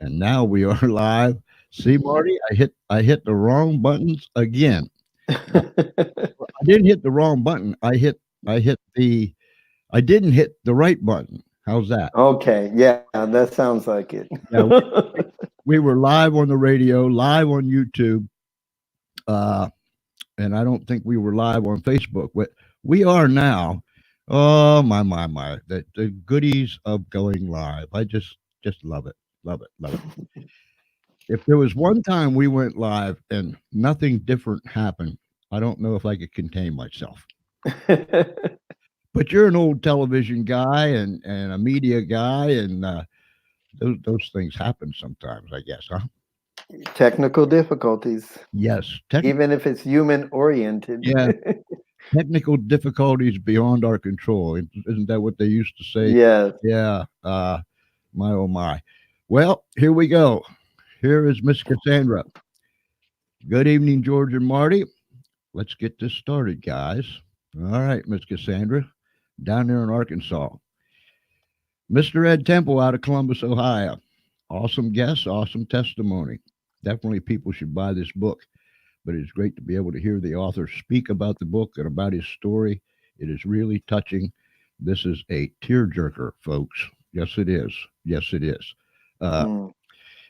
And now we are live. See, Marty, I hit the wrong buttons again. Uh, I didn't hit the wrong button. I didn't hit the right button. How's that? Okay, yeah, that sounds like it. Yeah, we were live on the radio, live on YouTube, uh, and I don't think we were live on Facebook. But we are now. Oh my! The goodies of going live. I just love it, love it, love it. If there was one time we went live and nothing different happened, I don't know if I could contain myself. But you're an old television guy and a media guy, and those things happen sometimes, I guess, huh? Technical difficulties, Yes, even if it's human oriented. yeah, technical difficulties beyond our control. Isn't that what they used to say? Yes. Yeah, my oh my. Well, here we go. Here is Miss Cassandra. Good evening, George and Marty. Let's get this started, guys. All right, Miss Cassandra, down there in Arkansas. Mr. Ed Temple out of Columbus, Ohio. Awesome guest, awesome testimony. Definitely people should buy this book, but it's great to be able to hear the author speak about the book and about his story. It is really touching. This is a tearjerker, folks. Yes, it is. Yes, it is. Uh, Mm.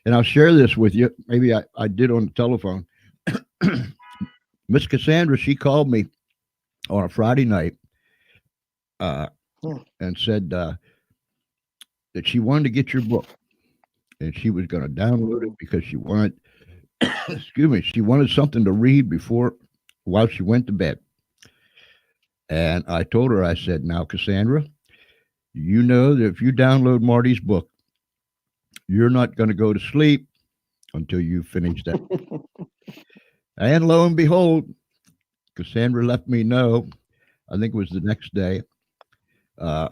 and I'll share this with you. Maybe I did on the telephone. Miss Cassandra, she called me on a Friday night uh, Mm. and said that she wanted to get your book and she was going to download it because she wanted, excuse me, she wanted something to read before while she went to bed. And I told her, I said, now, Cassandra, you know that if you download Marty's book, you're not going to go to sleep until you finish that. And lo and behold, Cassandra let me know. I think it was the next day. Uh,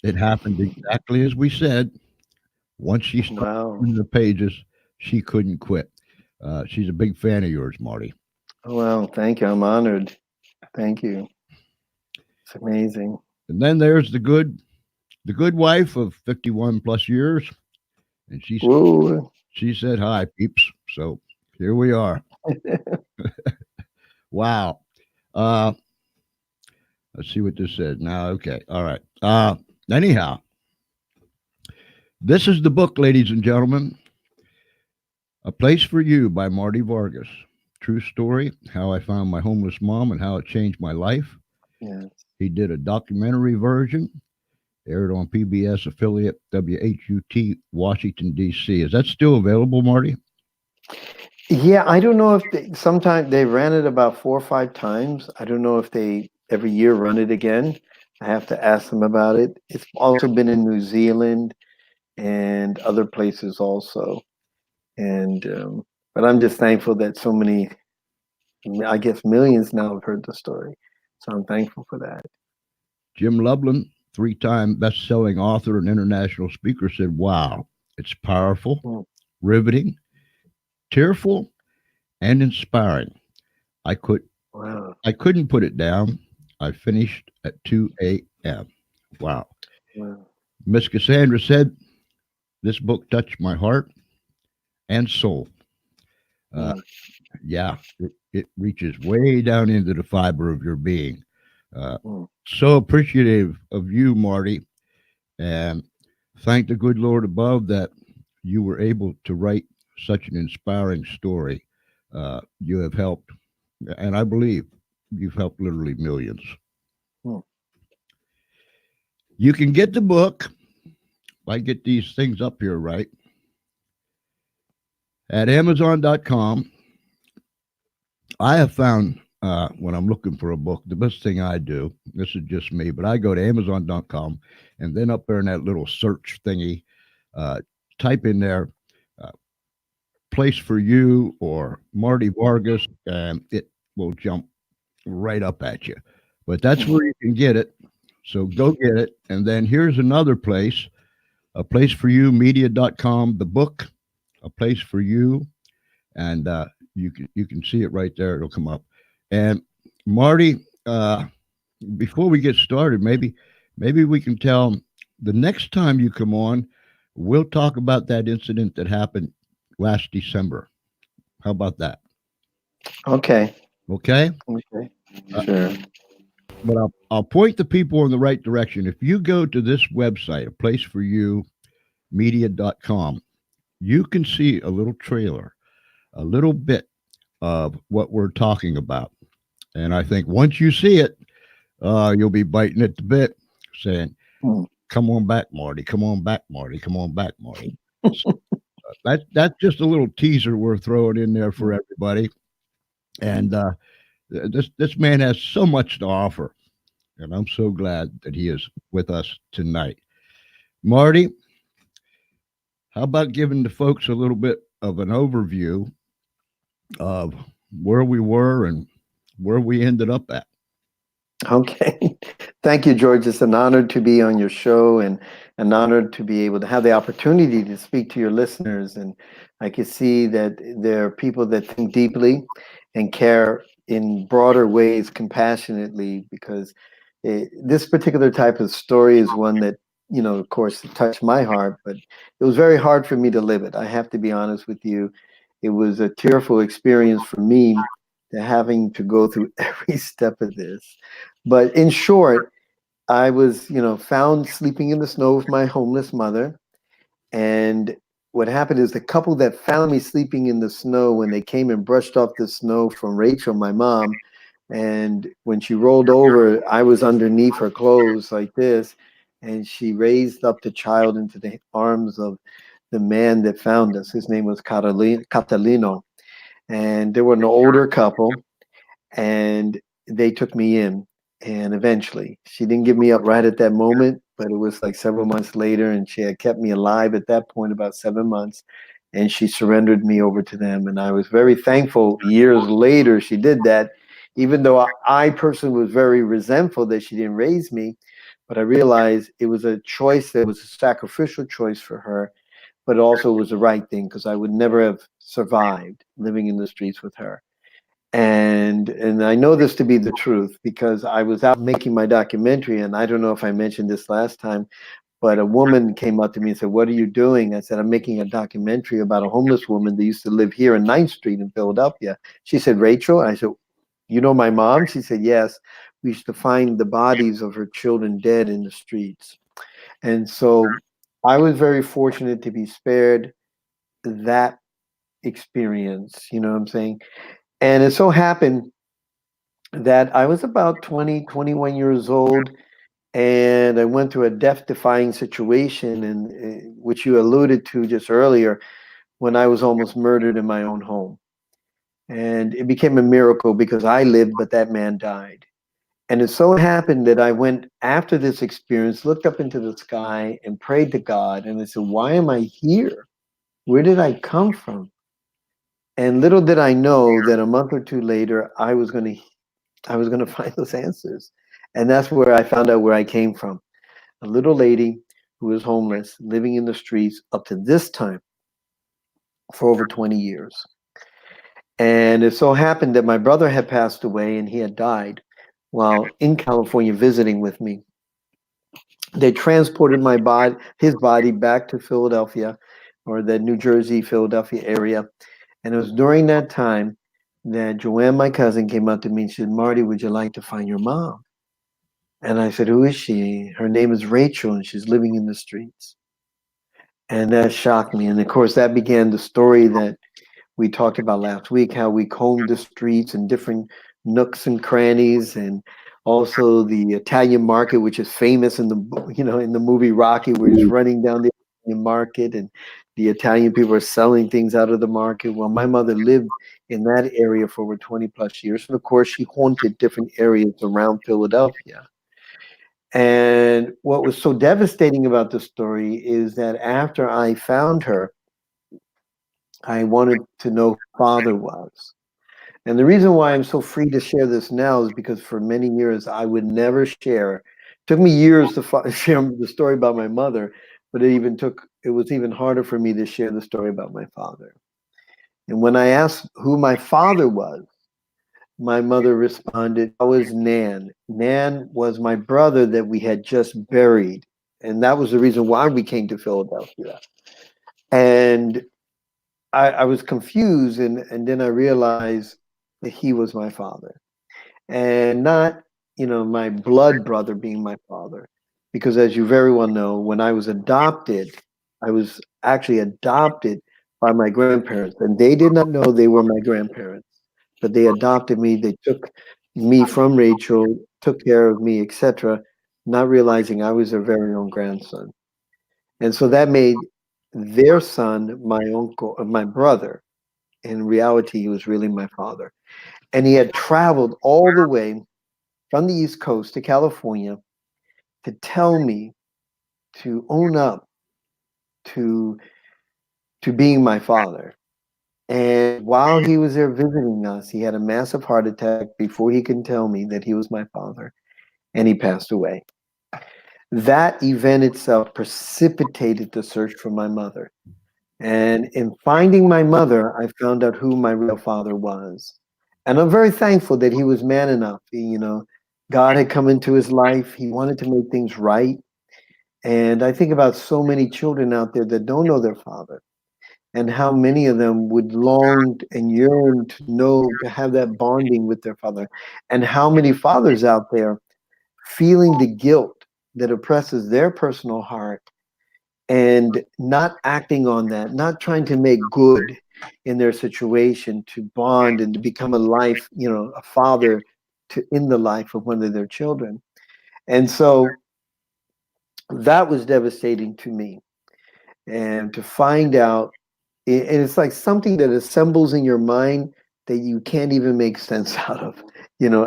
it happened exactly as we said. Once she started Wow. reading the pages, she couldn't quit. She's a big fan of yours, Marty. Well, thank you. I'm honored. Thank you. It's amazing. And then there's the good wife of 51 plus years, and Woo. she said hi, peeps. So here we are. Wow. Uh, let's see what this says now. Okay, all right. Anyhow, this is the book, ladies and gentlemen. A Place for You by Marty Vargas. True story, how I found my homeless mom and how it changed my life. Yes. He did a documentary version, aired on PBS affiliate WHUT, Washington, D.C. Is that still available, Marty? Yeah, I don't know if sometimes they ran it about 4 or 5 times. I don't know if they every year run it again. I have to ask them about it. It's also been in New Zealand and other places also. And but I'm just thankful that so many, I guess millions now have heard the story. So I'm thankful for that. Jim Lublin, three-time best-selling author and international speaker, said, wow, it's powerful, Mm. riveting, tearful, and inspiring. I could Wow. I couldn't put it down. I finished at 2 a.m. Wow. Wow. Miss Cassandra said, this book touched my heart and soul. Uh, Mm. yeah, it reaches way down into the fiber of your being. Uh, Mm. so appreciative of you, Marty, and thank the good Lord above that you were able to write such an inspiring story. You have helped, and I believe you've helped literally millions. Mm. You can get the book. I get these things up here right at Amazon.com. I have found when I'm looking for a book, the best thing I do, this is just me, but I go to Amazon.com and then up there in that little search thingy, uh, type in there uh, Place for You or Marty Vargas, and it will jump right up at you. But that's Mm. where you can get it. So go get it. And then here's another place, a place for you media.com, the book, a place for you. And you can see it right there. It'll come up. And Marty, before we get started, maybe we can tell 'em the next time you come on, We'll talk about that incident that happened last December. How about that? Okay. Okay. Okay. Uh, Sure. but I'll point the people in the right direction. If you go to this website, a place for you media.com, you can see a little trailer, a little bit of what we're talking about. And I think once you see it, you'll be biting at the bit, saying, Hmm. "Come on back, Marty. Come on back, Marty. Come on back, Marty." So, that's just a little teaser we're throwing in there for everybody. And this man has so much to offer, and I'm so glad that he is with us tonight. Marty, how about giving the folks a little bit of an overview of where we were and where we ended up at? Okay. Thank you, George. It's an honor to be on your show and an honor to be able to have the opportunity to speak to your listeners. And I can see that there are people that think deeply and care in broader ways, compassionately, because this particular type of story is one that, of course, touched my heart, but it was very hard for me to live it. I have to be honest with you. It was a tearful experience for me to having to go through every step of this. But in short, I was, found sleeping in the snow with my homeless mother. And what happened is the couple that found me sleeping in the snow, when they came and brushed off the snow from Rachel, my mom, and when she rolled over, I was underneath her clothes like this. And she raised up the child into the arms of the man that found us. His name was Catalino. And they were an older couple, and they took me in. And eventually, she didn't give me up right at that moment, but it was like several months later, and she had kept me alive at that point, about 7 months, and she surrendered me over to them. And I was very thankful. Years later, she did that, even though I personally was very resentful that she didn't raise me. But I realized it was a choice that was a sacrificial choice for her, but also was the right thing, because I would never have survived living in the streets with her. And I know this to be the truth because I was out making my documentary, and I don't know if I mentioned this last time, but a woman came up to me and said, "What are you doing?" I said, "I'm making a documentary about a homeless woman that used to live here in Ninth Street in Philadelphia." She said, "Rachel?" I said, "You know my mom?" She said, "Yes. We used to find the bodies of her children dead in the streets." And so I was very fortunate to be spared that experience, you know what I'm saying? And it so happened that I was about 20, 21 years old, and I went through a death-defying situation, and which you alluded to just earlier, when I was almost murdered in my own home. And it became a miracle because I lived, but that man died. And it so happened that I went after this experience, looked up into the sky, and prayed to God, and I said, "Why am I here? Where did I come from?" And little did I know that a month or two later, I was going to find those answers. And that's where I found out where I came from. A little lady who was homeless, living in the streets up to this time for over 20 years. And it so happened that my brother had passed away and he had died while in California visiting with me. They transported his body back to Philadelphia, or the New Jersey, Philadelphia area. And it was during that time that Joanne, my cousin, came up to me and said, "Marty, would you like to find your mom?" And I said, "Who is she?" "Her name is Rachel, and she's living in the streets." And that shocked me. And of course, that began the story that we talked about last week, how we combed the streets and different nooks and crannies, and also the Italian market, which is famous in the movie Rocky, where he's running down the Italian market and the Italian people are selling things out of the market. Well, my mother lived in that area for over 20 plus years. And of course, she haunted different areas around Philadelphia. And what was so devastating about the story is that after I found her, I wanted to know who father was. And the reason why I'm so free to share this now is because for many years I would never share. It took me years to share the story about my mother, but it was even harder for me to share the story about my father. And when I asked who my father was, my mother responded, "I was Nan." Nan was my brother that we had just buried And that was the reason why we came to Philadelphia. And I was confused, and then I realized that he was my father, and not, my blood brother being my father. Because as you very well know, when I was adopted, I was actually adopted by my grandparents, and they did not know they were my grandparents, but they adopted me. They took me from Rachel, took care of me, etc., not realizing I was their very own grandson. And so that made their son my uncle, my brother. In reality, he was really my father. And he had traveled all the way from the East Coast to California to tell me to own up to being my father. And while he was there visiting us, he had a massive heart attack before he could tell me that he was my father, and he passed away. That event itself precipitated the search for my mother. And in finding my mother, I found out who my real father was. And I'm very thankful that he was man enough. God had come into his life. He wanted to make things right. And I think about so many children out there that don't know their father, and how many of them would long and yearn to know, to have that bonding with their father. And how many fathers out there feeling the guilt that oppresses their personal heart and not acting on that, not trying to make good in their situation to bond and to become a life, a father to in the life of one of their children. And so that was devastating to me. And to find out, and it's like something that assembles in your mind that you can't even make sense out of.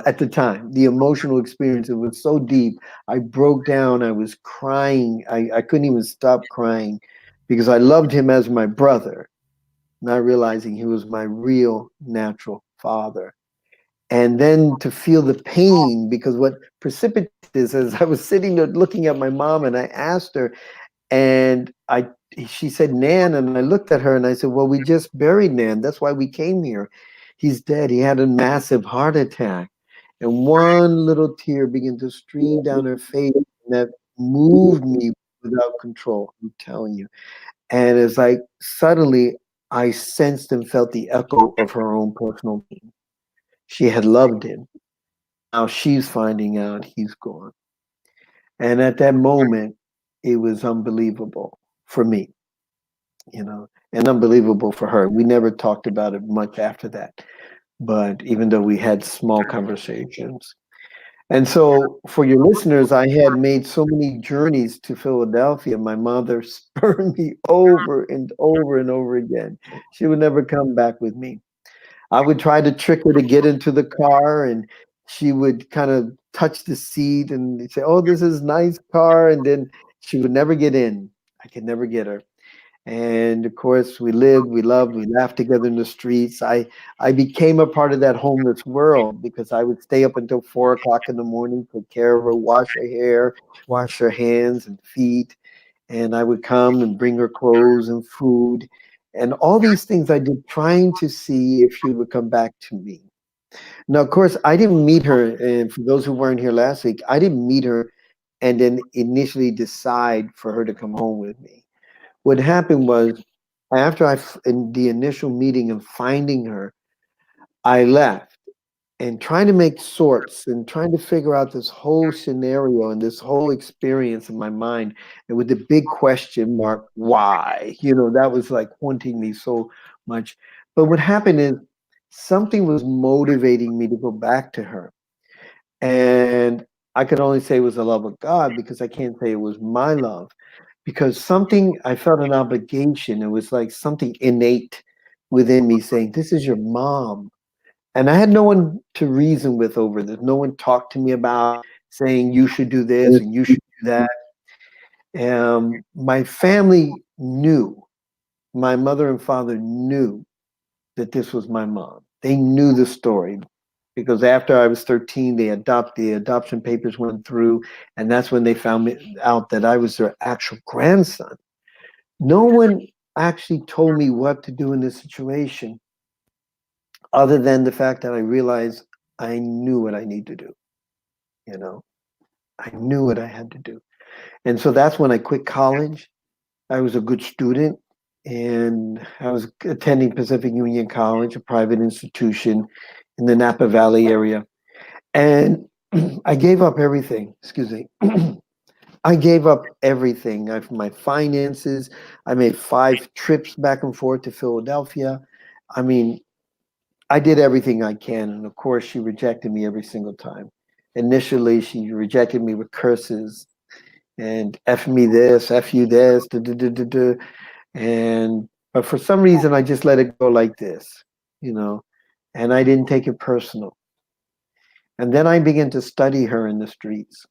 At the time, the emotional experience, it was so deep. I broke down. I was crying. I couldn't even stop crying because I loved him as my brother, not realizing he was my real natural father. And then to feel the pain, because what precipitated this is I was sitting there looking at my mom, and I asked her, and she said, Nan, and I looked at her and I said, well, we just buried Nan. That's why we came here. He's dead. He had a massive heart attack. And one little tear began to stream down her face, and that moved me without control, I'm telling you. And it's like suddenly I sensed and felt the echo of her own personal pain. She had loved him. Now she's finding out he's gone. And at that moment, it was unbelievable for me, and unbelievable for her. We never talked about it much after that, but even though we had small conversations. And so, for your listeners, I had made so many journeys to Philadelphia. My mother spurned me over and over and over again. She would never come back with me. I would try to trick her to get into the car, and she would kind of touch the seat and say, "Oh, this is nice car," and then she would never get in. I could never get her. And of course, we lived, we loved, we laughed together in the streets. I became a part of that homeless world because I would stay up until 4 o'clock in the morning, take care of her, wash her hair, wash her hands and feet, and I would come and bring her clothes and food, and all these things I did, trying to see if she would come back to me. Now, of course, I didn't meet her, and for those who weren't here last week, I didn't meet her and then initially decide for her to come home with me. What happened was, after in the initial meeting and finding her, I left and trying to make sorts and trying to figure out this whole scenario and this whole experience in my mind. And with the big question mark, why? That was like haunting me so much. But what happened is something was motivating me to go back to her. And I could only say it was the love of God, because I can't say it was my love, because something, I felt an obligation. It was like something innate within me saying, this is your mom. And I had no one to reason with over this. No one talked to me about saying you should do this and you should do that. My family knew, my mother and father knew that this was my mom. They knew the story, because after I was 13, the adoption papers went through, and that's when they found out that I was their actual grandson. No one actually told me what to do in this situation, other than the fact that I realized I knew what I need to do. You know, I knew what I had to do. And so that's when I quit college. I was a good student, and I was attending Pacific Union College, a private institution in the Napa Valley area. And I gave up everything. Excuse me. I gave up everything. My finances. I made 5 trips back and forth to Philadelphia. I mean, I did everything I can. And of course, she rejected me every single time. Initially, she rejected me with curses and F me this, F you this, duh, duh, duh, duh, duh. And but for some reason, I just let it go like this, you know, and I didn't take it personal. And then I began to study her in the streets.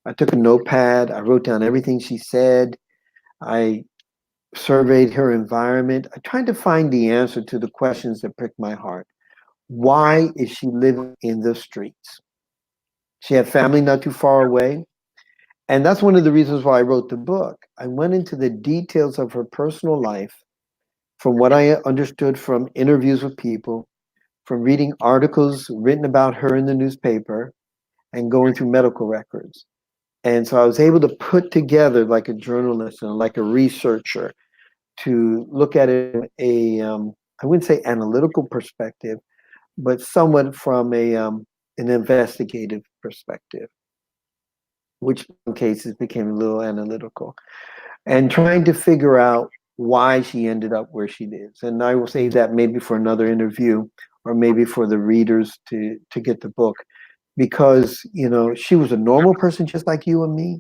I took a notepad, I wrote down everything she said, I surveyed her environment. I tried to find the answer to the questions that pricked my heart. Why is she living in the streets? She had family not too far away. And that's one of the reasons why I wrote the book. I went into the details of her personal life from what I understood from interviews with people, from reading articles written about her in the newspaper, and going through medical records. And so I was able to put together, like a journalist and like a researcher, to look at it in I wouldn't say analytical perspective, but somewhat from an investigative perspective, which in some cases became a little analytical, and trying to figure out why she ended up where she is. And I will say that maybe for another interview, or maybe for the readers to get the book, because she was a normal person just like you and me.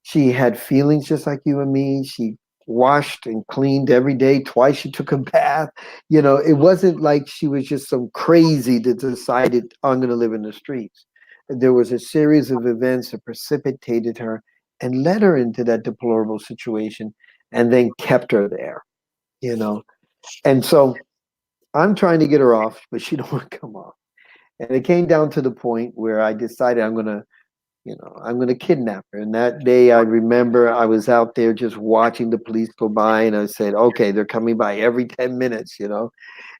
She had feelings just like you and me. She washed and cleaned every day. Twice she took a bath. It wasn't like she was just some crazy that decided, I'm going to live in the streets. There was a series of events that precipitated her and led her into that deplorable situation, and then kept her there, you know. And so I'm trying to get her off, but she don't want to come off. And it came down to the point where I decided I'm gonna kidnap her. And that day, I remember I was out there just watching the police go by, and I said, okay, they're coming by every 10 minutes,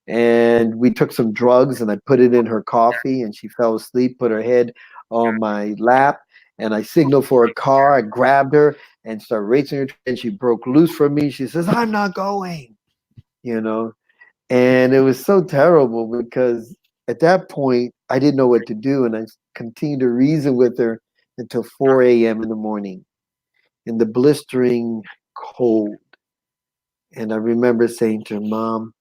And we took some drugs, and I put it in her coffee, and she fell asleep, put her head on my lap, and I signaled for a car. I grabbed her and started racing her, and she broke loose from me. She says, I'm not going, you know. And it was so terrible because at that point, I didn't know what to do. And I continued to reason with her until 4 a.m. in the morning in the blistering cold. And I remember saying to her, Mom,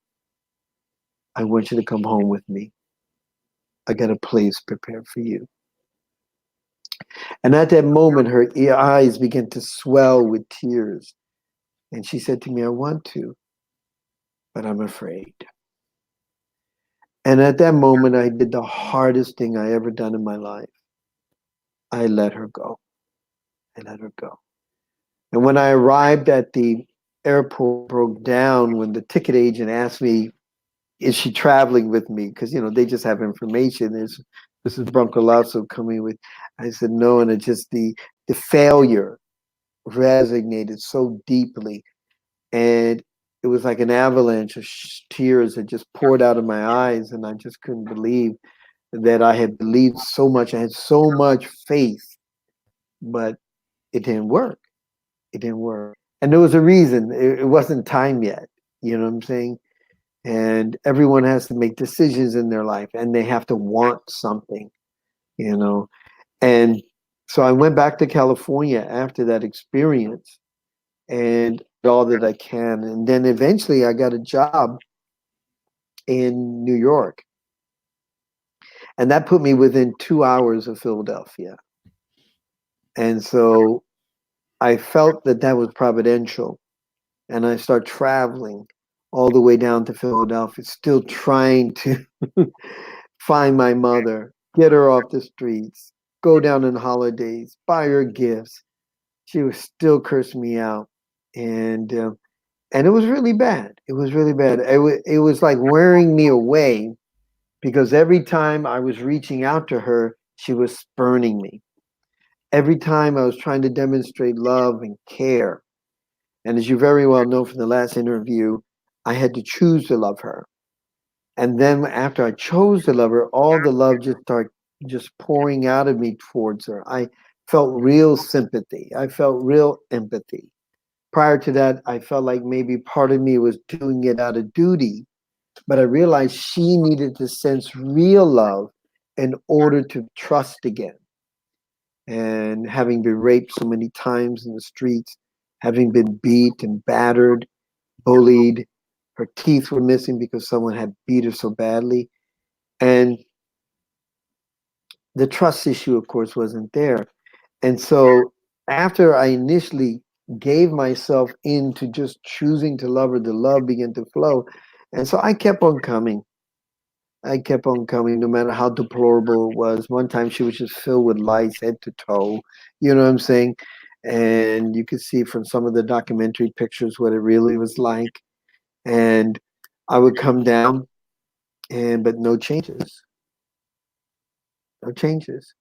I want you to come home with me. I got a place prepared for you. And at that moment, her eyes began to swell with tears. And she said to me, I want to, but I'm afraid. And at that moment, I did the hardest thing I ever done in my life. I let her go. I let her go. And when I arrived at the airport, broke down when the ticket agent asked me, is she traveling with me? Because, they just have information. This is Bronco Lasso coming with. I said, no. And it just, the failure resonated so deeply. And it was like an avalanche of tears that just poured out of my eyes. And I just couldn't believe that I had believed so much. I had so much faith, but it didn't work. It didn't work. And there was a reason. It wasn't time yet. You know what I'm saying? And everyone has to make decisions in their life, and they have to want something, And so I went back to California after that experience and did all that I can. And then eventually I got a job in New York. And that put me within 2 hours of Philadelphia. And so I felt that that was providential. And I started traveling all the way down to Philadelphia, still trying to find my mother, get her off the streets, go down on holidays, buy her gifts. She was still cursing me out. And it was really bad. It was really bad. It was like wearing me away, because every time I was reaching out to her, she was spurning me. Every time I was trying to demonstrate love and care. And as you very well know from the last interview, I had to choose to love her. And then after I chose to love her, all the love just started just pouring out of me towards her. I felt real sympathy. I felt real empathy. Prior to that, I felt like maybe part of me was doing it out of duty, but I realized she needed to sense real love in order to trust again. And having been raped so many times in the streets, having been beat and battered, bullied, her teeth were missing because someone had beat her so badly. And the trust issue, of course, wasn't there. And so after I initially gave myself into just choosing to love her, the love began to flow. And so I kept on coming. I kept on coming no matter how deplorable it was. One time she was just filled with lice head to toe. You know what I'm saying? And you could see from some of the documentary pictures what it really was like. And I would come down and but no changes. No changes.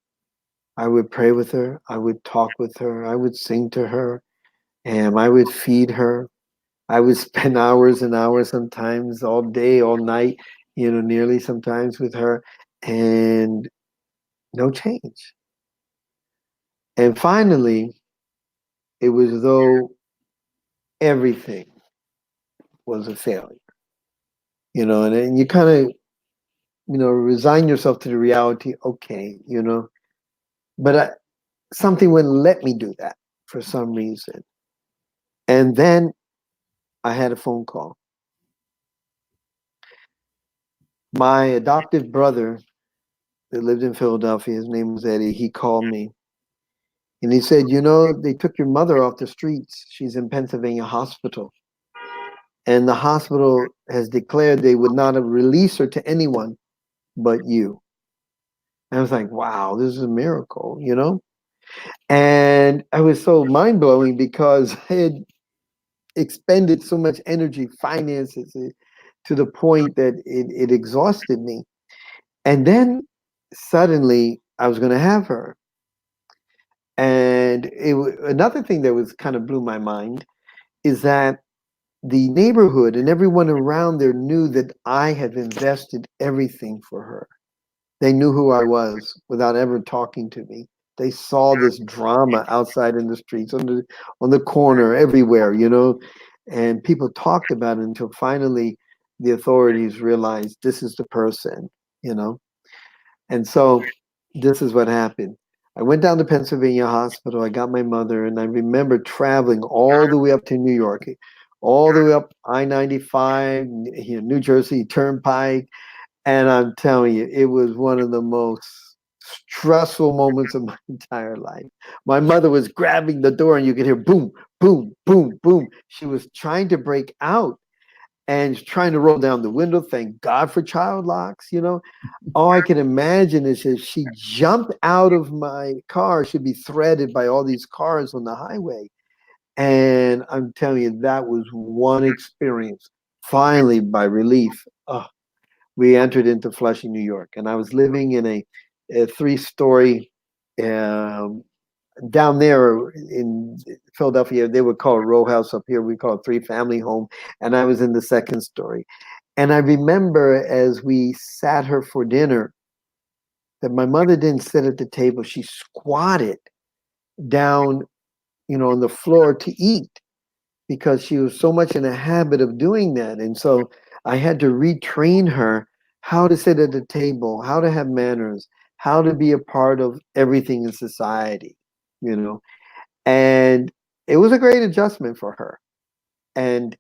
I would pray with her, I would talk with her, I would sing to her, and I would feed her. I would spend hours and hours, sometimes all day, all night, nearly sometimes with her, and no change. And finally, it was as though everything was a failure, and then you kind of, resign yourself to the reality, okay, but something wouldn't let me do that for some reason. And then I had a phone call. My adoptive brother that lived in Philadelphia, his name was Eddie, he called me and he said, they took your mother off the streets. She's in Pennsylvania hospital. And the hospital has declared they would not have released her to anyone but you. And I was like, wow, this is a miracle. And I was so mind blowing because I had expended so much energy, finances, to the point that it exhausted me. And then suddenly I was going to have her. And another thing that was kind of blew my mind is that the neighborhood and everyone around there knew that I had invested everything for her. They knew who I was without ever talking to me. They saw this drama outside in the streets, on the corner, everywhere. And people talked about it until finally the authorities realized this is the person, you know. And so this is what happened. I went down to Pennsylvania Hospital. I got my mother, and I remember traveling all the way up to New York, all the way up I-95, New Jersey Turnpike. And I'm telling you, it was one of the most stressful moments of my entire life. My mother was grabbing the door, and you could hear boom, boom, boom, boom. She was trying to break out and trying to roll down the window. Thank God for child locks. All I can imagine is if she jumped out of my car, she'd be threaded by all these cars on the highway. And I'm telling you, that was one experience. Finally, by relief, we entered into Flushing, New York. And I was living in a three-story, um, down there in Philadelphia, they would call it a row house. Up here, we call it three-family home. And I was in the second story. And I remember as we sat her for dinner, that my mother didn't sit at the table. She squatted down, on the floor to eat because she was so much in a habit of doing that. And so I had to retrain her how to sit at the table, how to have manners, how to be a part of everything in society, you know. And it was a great adjustment for her. And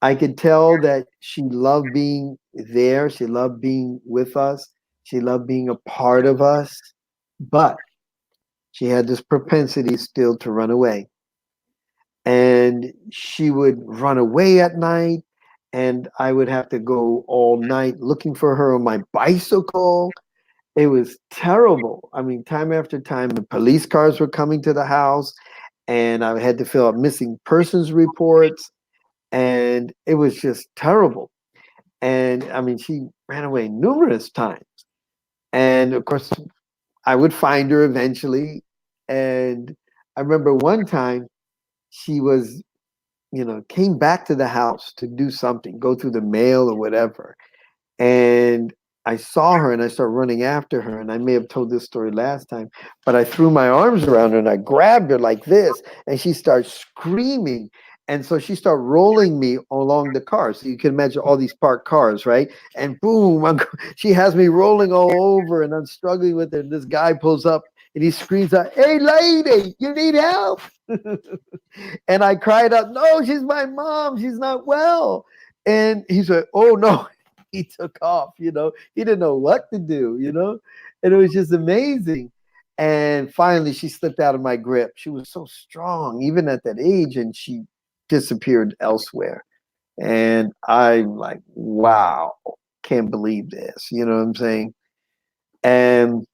I could tell that she loved being there. She loved being with us. She loved being a part of us. But she had this propensity still to run away. And she would run away at night. And I would have to go all night looking for her on my bicycle. It was terrible. I mean, time after time, the police cars were coming to the house, and I had to fill out missing persons reports. And it was just terrible. And I mean, she ran away numerous times. And of course, I would find her eventually. And I remember one time she was, came back to the house to do something, go through the mail or whatever. And I saw her and I started running after her. And I may have told this story last time, but I threw my arms around her and I grabbed her like this, and she started screaming. And so she started rolling me along the car. So you can imagine all these parked cars, right? And boom, she has me rolling all over, and I'm struggling with her. And this guy pulls up and he screams out, "Hey, lady, you need help?" And I cried out, "No, she's my mom. She's not well." And he said, "Oh, no." He took off, He didn't know what to do, And it was just amazing. And finally, she slipped out of my grip. She was so strong, even at that age, and she disappeared elsewhere. And I'm like, wow, can't believe this. You know what I'm saying? And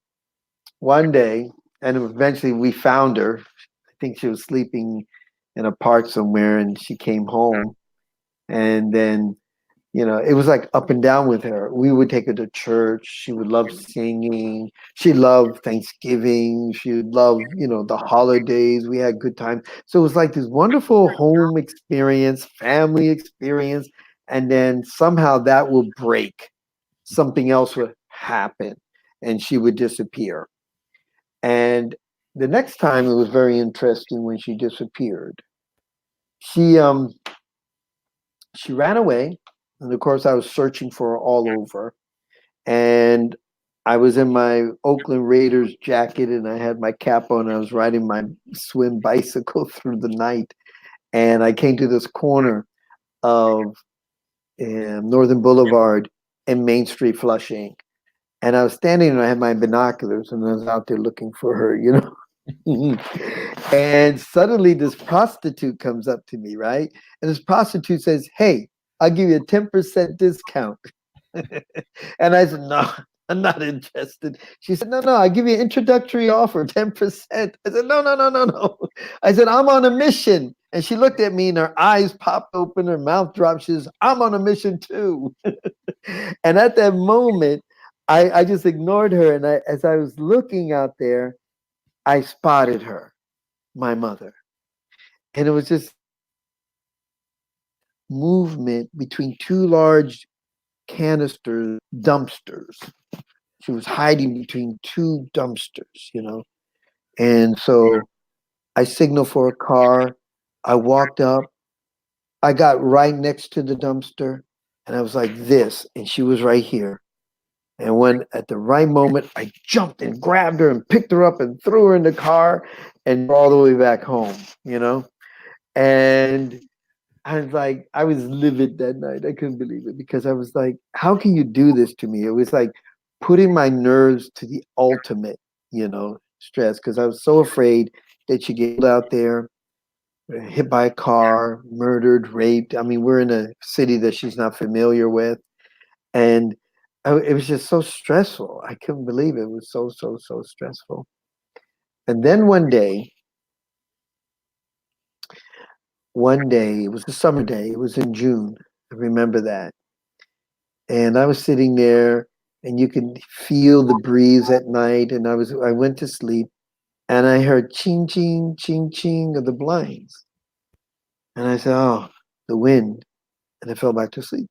one day, and eventually we found her. I think she was sleeping in a park somewhere, and she came home. And then, it was like up and down with her. We would take her to church. She would love singing. She loved Thanksgiving. She would love, the holidays. We had good times. So it was like this wonderful home experience, family experience. And then somehow that would break. Something else would happen and she would disappear. And the next time it was very interesting when she disappeared. She she ran away, and of course I was searching for her all over. And I was in my Oakland Raiders jacket and I had my cap on. I was riding my swim bicycle through the night, and I came to this corner of Northern Boulevard and Main Street, Flushing. And I was standing and I had my binoculars and I was out there looking for her. And suddenly this prostitute comes up to me, right? And this prostitute says, "Hey, I'll give you a 10% discount." And I said, "No, I'm not interested." She said, "No, I give you an introductory offer, 10%. I said, "No, no, no, no, no." I said, "I'm on a mission." And she looked at me and her eyes popped open, her mouth dropped. She says, "I'm on a mission too." And at that moment, I just ignored her. And as I was looking out there, I spotted her, my mother. And it was just movement between two large canister dumpsters. She was hiding between two dumpsters. And so I signaled for a car. I walked up. I got right next to the dumpster and I was like this, and she was right here. And when at the right moment, I jumped and grabbed her and picked her up and threw her in the car and all the way back home. And I was livid that night. I couldn't believe it because I was like, how can you do this to me? It was like putting my nerves to the ultimate, stress because I was so afraid that she get out there, hit by a car, murdered, raped. I mean, we're in a city that she's not familiar with. And it was just so stressful. I couldn't believe it. It was so, so, so stressful. And then one day, it was a summer day. It was in June. I remember that. And I was sitting there and you could feel the breeze at night. And I went to sleep and I heard ching, ching, ching, ching of the blinds. And I said, "Oh, the wind." And I fell back to sleep.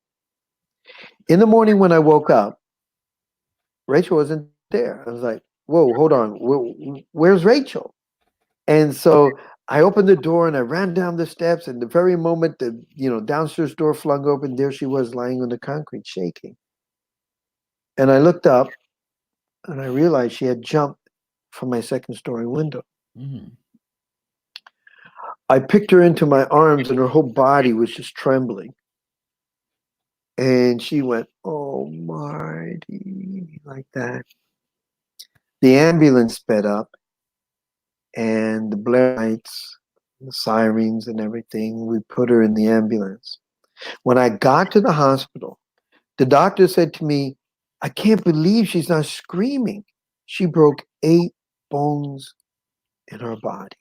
In the morning when I woke up, Rachel wasn't there. I was like, "Whoa, hold on. Where's Rachel?" And so I opened the door and I ran down the steps. And the very moment the downstairs door flung open, there she was lying on the concrete, shaking. And I looked up and I realized she had jumped from my second story window. Mm. I picked her into my arms and her whole body was just trembling. And she went, "Oh, Marty," like that. The ambulance sped up and the blare lights, the sirens and everything. We put her in the ambulance. When I got to the hospital, the doctor said to me, "I can't believe she's not screaming. She broke 8 bones in her body.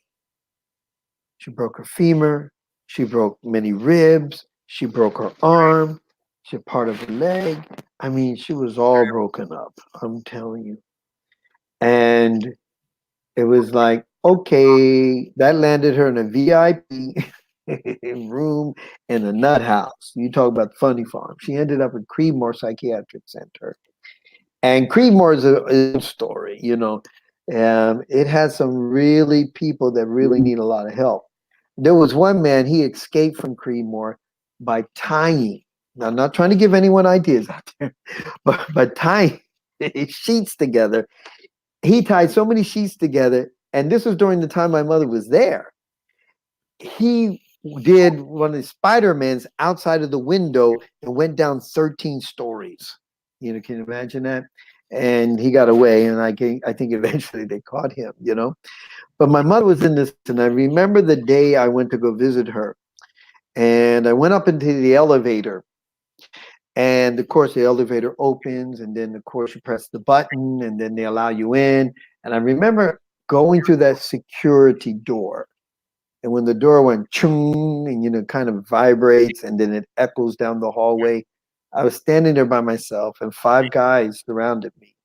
She broke her femur. She broke many ribs. She broke her arm. She had part of her leg. I mean, she was all broken up. I'm telling you." And it was like, okay, that landed her in a VIP room in a nut house. You talk about funny farm. She ended up at Creedmoor Psychiatric Center. And Creedmoor is a story, you know. It has some really people that really need a lot of help. There was one man, he escaped from Creedmoor by tying. Now, I'm not trying to give anyone ideas out there, but by tying sheets together. He tied so many sheets together, and this was during the time my mother was there. He did one of the Spider-Mans outside of the window and went down 13 stories. You know, can you imagine that? And he got away, and I think eventually they caught him, you know. But my mother was in this, and I remember the day I went to go visit her, and I went up into the elevator, and of course the elevator opens, and then of course you press the button, and then they allow you in. And I remember going through that security door, and when the door went chung and kind of vibrates and then it echoes down the hallway, I was standing there by myself and five guys surrounded me.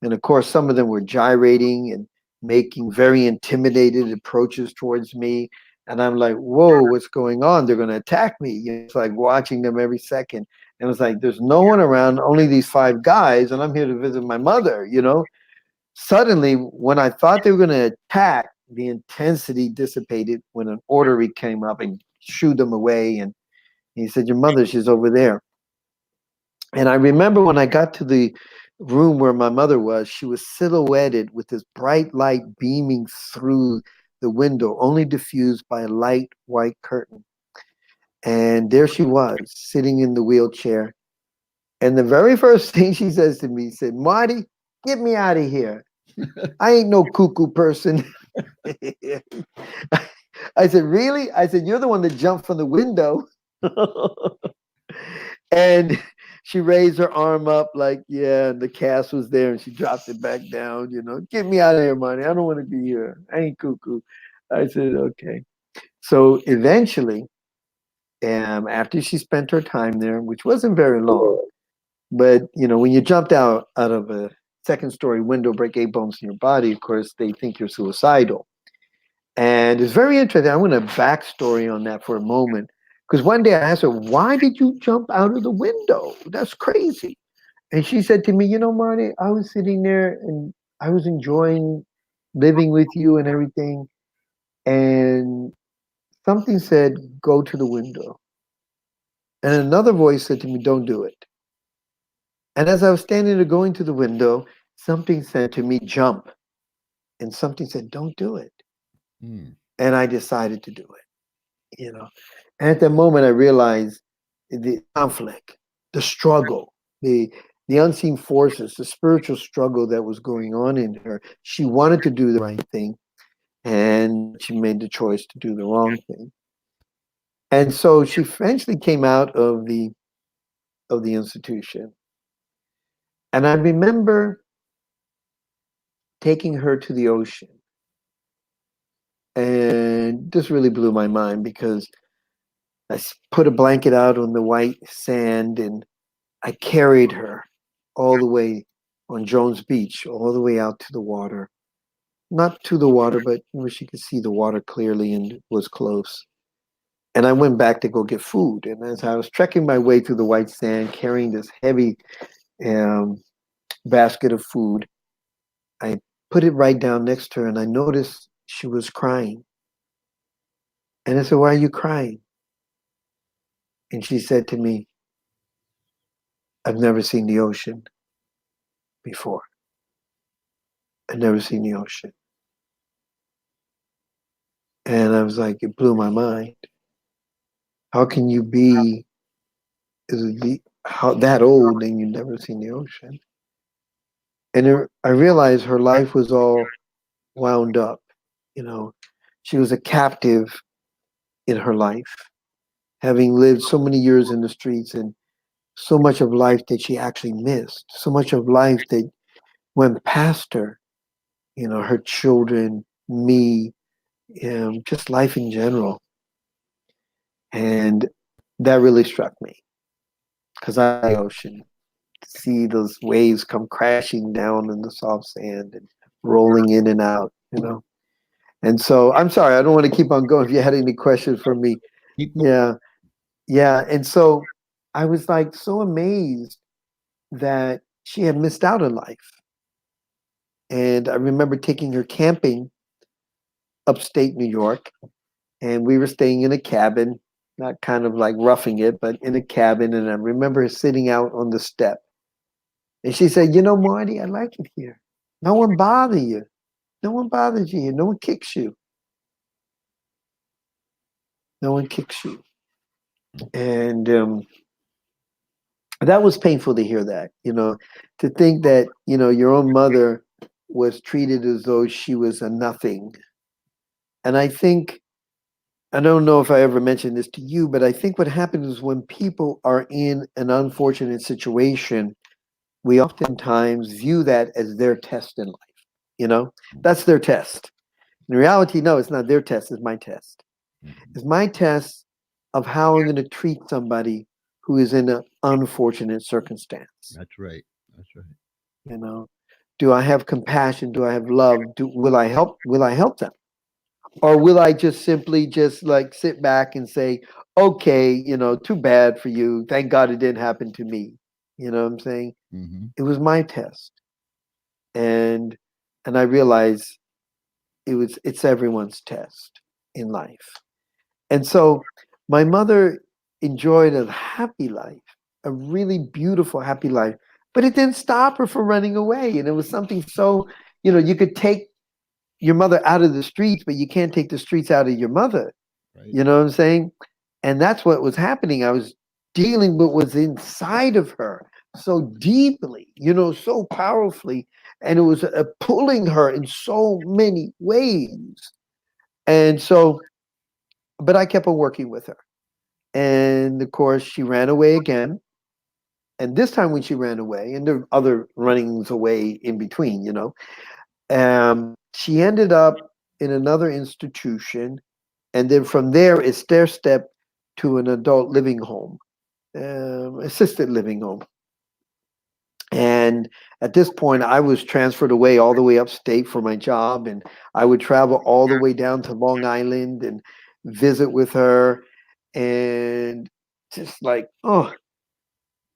And of course, some of them were gyrating and making very intimidated approaches towards me. And I'm like, whoa, what's going on? They're going to attack me. It's like watching them every second. And it was like, there's no one around, only these five guys, and I'm here to visit my mother, you know? Suddenly, when I thought they were going to attack, the intensity dissipated when an orderly came up and shooed them away. And he said, your mother, she's over there. And I remember when I got to the room where my mother was, she was silhouetted with this bright light beaming through the window, only diffused by a light white curtain. And there she was, sitting in the wheelchair. And the very first thing she says to me, said, Marty, get me out of here. I ain't no cuckoo person. I said, really? I said, you're the one that jumped from the window. And she raised her arm up like, yeah, and the cast was there, and she dropped it back down, get me out of here, Marty. I don't want to be here. I ain't cuckoo. I said, okay. So eventually, after she spent her time there, which wasn't very long, but when you jumped out of a second story window, break 8 bones in your body, of course, they think you're suicidal. And it's very interesting. I want a backstory on that for a moment. Because one day I asked her, why did you jump out of the window? That's crazy. And she said to me, Marty, I was sitting there and I was enjoying living with you and everything. And something said, go to the window. And another voice said to me, don't do it. And as I was standing there going to the window, something said to me, jump. And something said, don't do it. Hmm. And I decided to do it. And at that moment, I realized the conflict, the struggle, the unseen forces, the spiritual struggle that was going on in her. She wanted to do the right thing, and she made the choice to do the wrong thing. And so she eventually came out of the institution. And I remember taking her to the ocean. And this really blew my mind because I put a blanket out on the white sand and I carried her all the way on Jones Beach, all the way out to the water. Not to the water, but where she could see the water clearly and was close. And I went back to go get food. And as I was trekking my way through the white sand, carrying this heavy basket of food, I put it right down next to her and I noticed she was crying. And I said, why are you crying? And she said to me, I've never seen the ocean before. I've never seen the ocean. And I was like, it blew my mind. How can you be that old and you've never seen the ocean? And I realized her life was all wound up. She was a captive in her life, having lived so many years in the streets and so much of life that she actually missed, so much of life that went past her, her children, me, just life in general. And that really struck me because I the ocean, see those waves come crashing down in the soft sand and rolling in and out. And so I'm sorry, I don't want to keep on going. If you had any questions for me, yeah, yeah. And so I was like so amazed that she had missed out on life. And I remember taking her camping upstate New York, and we were staying in a cabin, not kind of like roughing it, but in a cabin. And I remember her sitting out on the step. And she said, "You know, Marty, I like it here. No one bothers you. No one bothers you here. No one kicks you. No one kicks you." And that was painful to hear that, to think that, your own mother was treated as though she was a nothing. And I think, I don't know if I ever mentioned this to you, but I think what happens is when people are in an unfortunate situation, we oftentimes view that as their test in life. That's their test. In reality, no, it's not their test, it's my test. It's my test of how I'm going to treat somebody who is in an unfortunate circumstance. That's right. That's right. You know, do I have compassion? Do I have love? Will I help? Will I help them? Or will I just simply just like sit back and say, okay, too bad for you. Thank God it didn't happen to me. You know what I'm saying? Mm-hmm. It was my test. And I realized it's everyone's test in life. And so my mother enjoyed a happy life, a really beautiful, happy life, but it didn't stop her from running away. And it was something so, you could take your mother out of the streets, but you can't take the streets out of your mother. Right. You know what I'm saying? And that's what was happening. I was dealing with what was inside of her so deeply, so powerfully. And it was pulling her in so many ways. And so, but I kept on working with her. And of course, she ran away again. And this time when she ran away, and there were other runnings away in between, she ended up in another institution. And then from there, it stair stepped to an adult living home, assisted living home. And at this point, I was transferred away all the way upstate for my job. And I would travel all the way down to Long Island and visit with her. And just like, oh,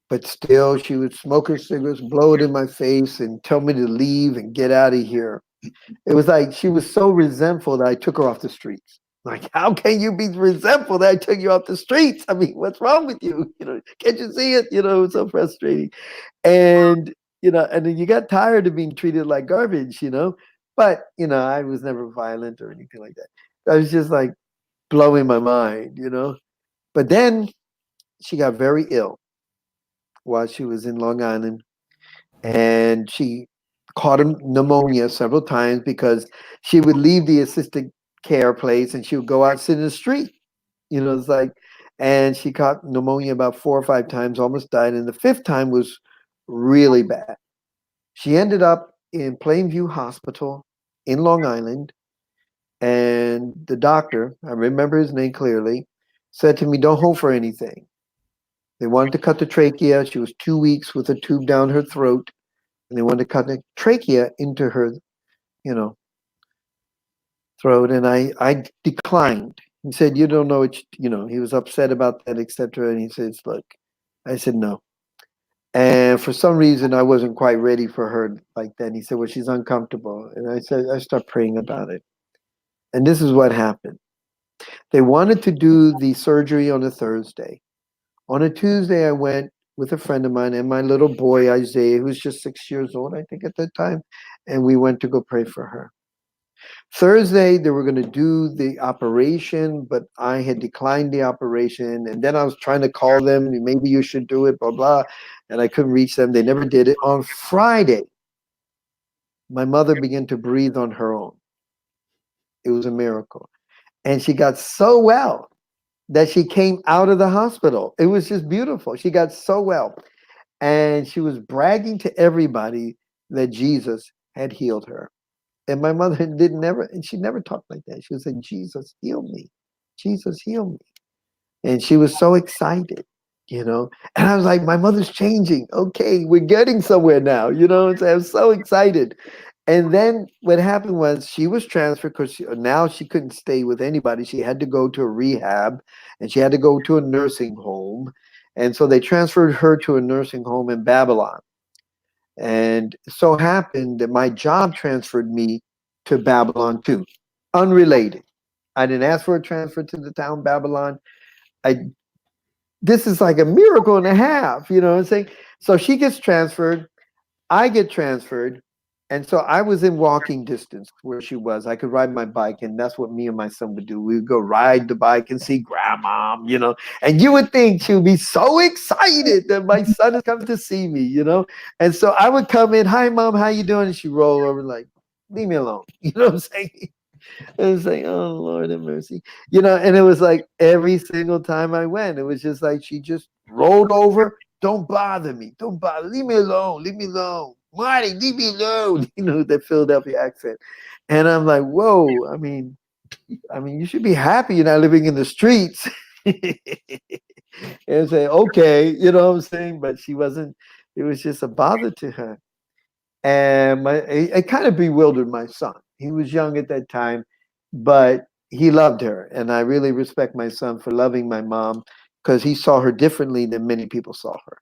but still, she would smoke her cigarettes, blow it in my face, and tell me to leave and get out of here. It was like she was so resentful that I took her off the streets. Like, how can you be resentful that I took you off the streets? I mean, what's wrong with you? Can't you see it? It's so frustrating. And, and then you got tired of being treated like garbage, But, I was never violent or anything like that. I was just like blowing my mind, But then she got very ill while she was in Long Island. And she caught pneumonia several times because she would leave the assisted care place and she would go out and sit in the street. It's like, and she caught pneumonia about 4 or 5 times, almost died. And the fifth time was really bad. She ended up in Plainview Hospital in Long Island. And the doctor, I remember his name clearly, said to me, "Don't hope for anything." They wanted to cut the trachea. She was 2 weeks with a tube down her throat. And they wanted to cut the trachea into her, throat. And I declined. He said, "You don't know what, he was upset about that, etc." And he says, "Look," I said, "No." And for some reason, I wasn't quite ready for her like that. And he said, "Well, she's uncomfortable." And I said, I started praying about it. And this is what happened. They wanted to do the surgery on a Thursday. On a Tuesday, I went with a friend of mine and my little boy, Isaiah, who was just 6 years old, I think, at that time. And we went to go pray for her. Thursday, they were going to do the operation, but I had declined the operation. And then I was trying to call them, maybe you should do it, blah, blah. And I couldn't reach them. They never did it. On Friday, my mother began to breathe on her own. It was a miracle. And she got so well that she came out of the hospital. It was just beautiful. She got so well. And she was bragging to everybody that Jesus had healed her. And my mother didn't never, and she never talked like that. She would say, "Jesus healed me. Jesus healed me." And she was so excited, And I was like, my mother's changing. Okay, we're getting somewhere now, And so I was so excited. And then what happened was she was transferred because now she couldn't stay with anybody. She had to go to a rehab and she had to go to a nursing home. And so they transferred her to a nursing home in Babylon. And it so happened that my job transferred me to Babylon too, unrelated. I didn't ask for a transfer to the town Babylon. I This is like a miracle and a half, you know what I'm saying? So she gets transferred, I get transferred, and so I was in walking distance where she was. I could ride my bike, and that's what me and my son would do. We would go ride the bike and see grandma, you know. And you would think she would be so excited that my son is coming to see me, you know. And so I would come in, hi mom, how you doing? And she roll over like, leave me alone. You know what I'm saying? It was like, oh Lord have mercy, you know. And it was like every single time I went, it was just like she just rolled over. Don't bother me. Don't bother. Leave me alone. Leave me alone. Marty, leave me alone. You know that Philadelphia accent, and I'm like, whoa. I mean, you should be happy you're not living in the streets. And say, okay, you know what I'm saying. But she wasn't. It was just a bother to her, and it kind of bewildered my son. He was young at that time, but he loved her, and I really respect my son for loving my mom because he saw her differently than many people saw her.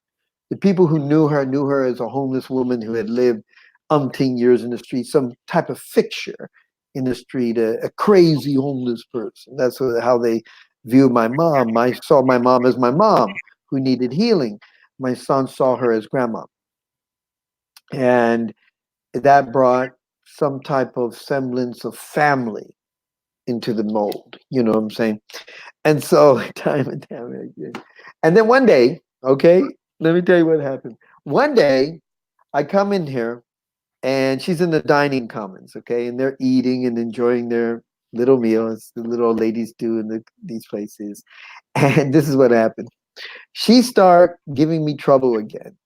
The people who knew her as a homeless woman who had lived umpteen years in the street, some type of fixture in the street, a crazy homeless person. That's how they viewed my mom. I saw my mom as my mom who needed healing. My son saw her as grandma, and that brought some type of semblance of family into the mold. You know what I'm saying? And so time and time again. And then one day, okay, let me tell you what happened. One day I come in here and she's in the dining commons, okay, and they're eating and enjoying their little meals, the little old ladies do in these places. And this is what happened. She start giving me trouble again.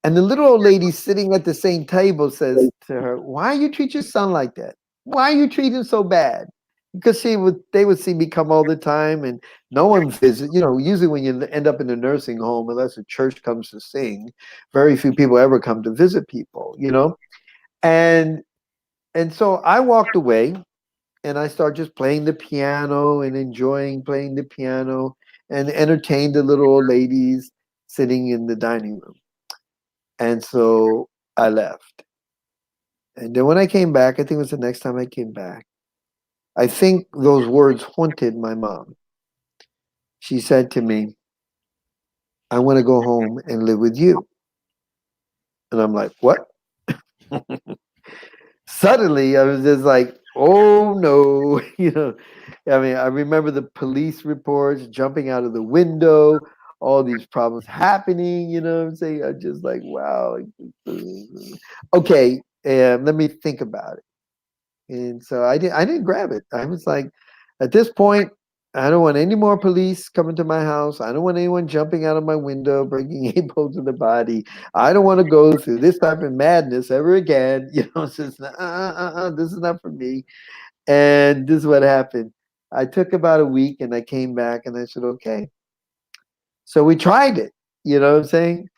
And the little old lady sitting at the same table says to her, "Why you treat your son like that? Why you treat him so bad?" Because they would see me come all the time, and no one visit. You know, usually when you end up in a nursing home, unless a church comes to sing, very few people ever come to visit people. You know, and so I walked away, and I started just playing the piano and enjoying playing the piano, and entertained the little old ladies sitting in the dining room. And so I left. And then when I came back, I think it was the next time I came back, I think those words haunted my mom. She said to me, "I want to go home and live with you." And I'm like, "What?" Suddenly, I was just like, "Oh no." You know, I mean, I remember the police reports, jumping out of the window, all these problems happening. You know what I'm saying? I'm just like, wow. Okay, let me think about it. And so I didn't grab it. I was like, at this point, I don't want any more police coming to my house. I don't want anyone jumping out of my window, breaking a bone to the body. I don't want to go through this type of madness ever again. You know, it's just, this is not for me. And this is what happened. I took about a week and I came back and I said, okay. So we tried it. You know what I'm saying?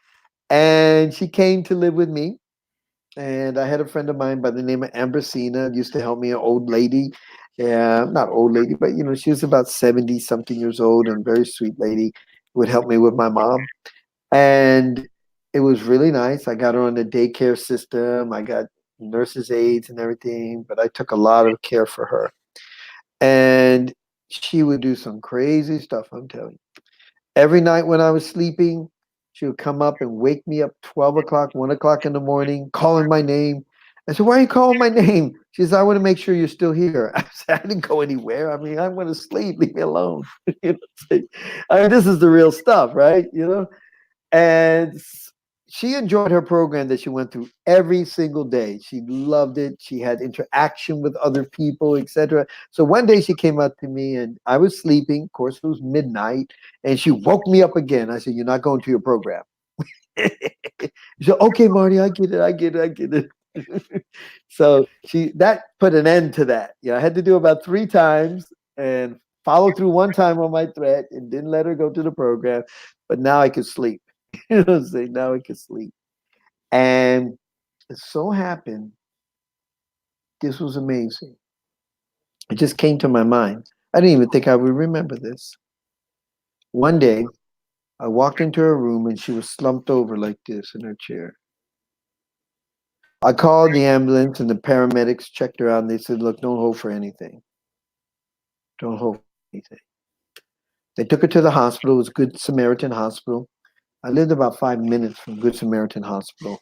And she came to live with me. And I had a friend of mine by the name of Ambrosina, used to help me, an old lady. Yeah, not old lady, but you know, she was about 70 something years old and very sweet lady, would help me with my mom. And it was really nice. I got her on the daycare system. I got nurses' aides and everything, but I took a lot of care for her. And she would do some crazy stuff, I'm telling you. Every night when I was sleeping, she would come up and wake me up 12 o'clock, 1 o'clock in the morning, calling my name. I said, "Why are you calling my name?" She says, "I want to make sure you're still here." I said, "I didn't go anywhere. I mean, I want to sleep. Leave me alone." You know, I mean, this is the real stuff, right? You know? And she enjoyed her program that she went through every single day. She loved it. She had interaction with other people, etc. So one day she came up to me and I was sleeping. Of course, it was midnight, and she woke me up again. I said, "You're not going to your program." She said, "Okay, Marty, I get it. I get it. I get it." So that put an end to that. You know, I had to do about 3 times and follow through one time on my threat and didn't let her go to the program. But now I could sleep. You know what I'm saying? Now I could sleep. And it so happened, this was amazing. It just came to my mind. I didn't even think I would remember this. One day, I walked into her room and she was slumped over like this in her chair. I called the ambulance and the paramedics checked her out and they said, look, don't hold for anything. Don't hold for anything. They took her to the hospital. It was Good Samaritan Hospital. I lived about 5 minutes from Good Samaritan Hospital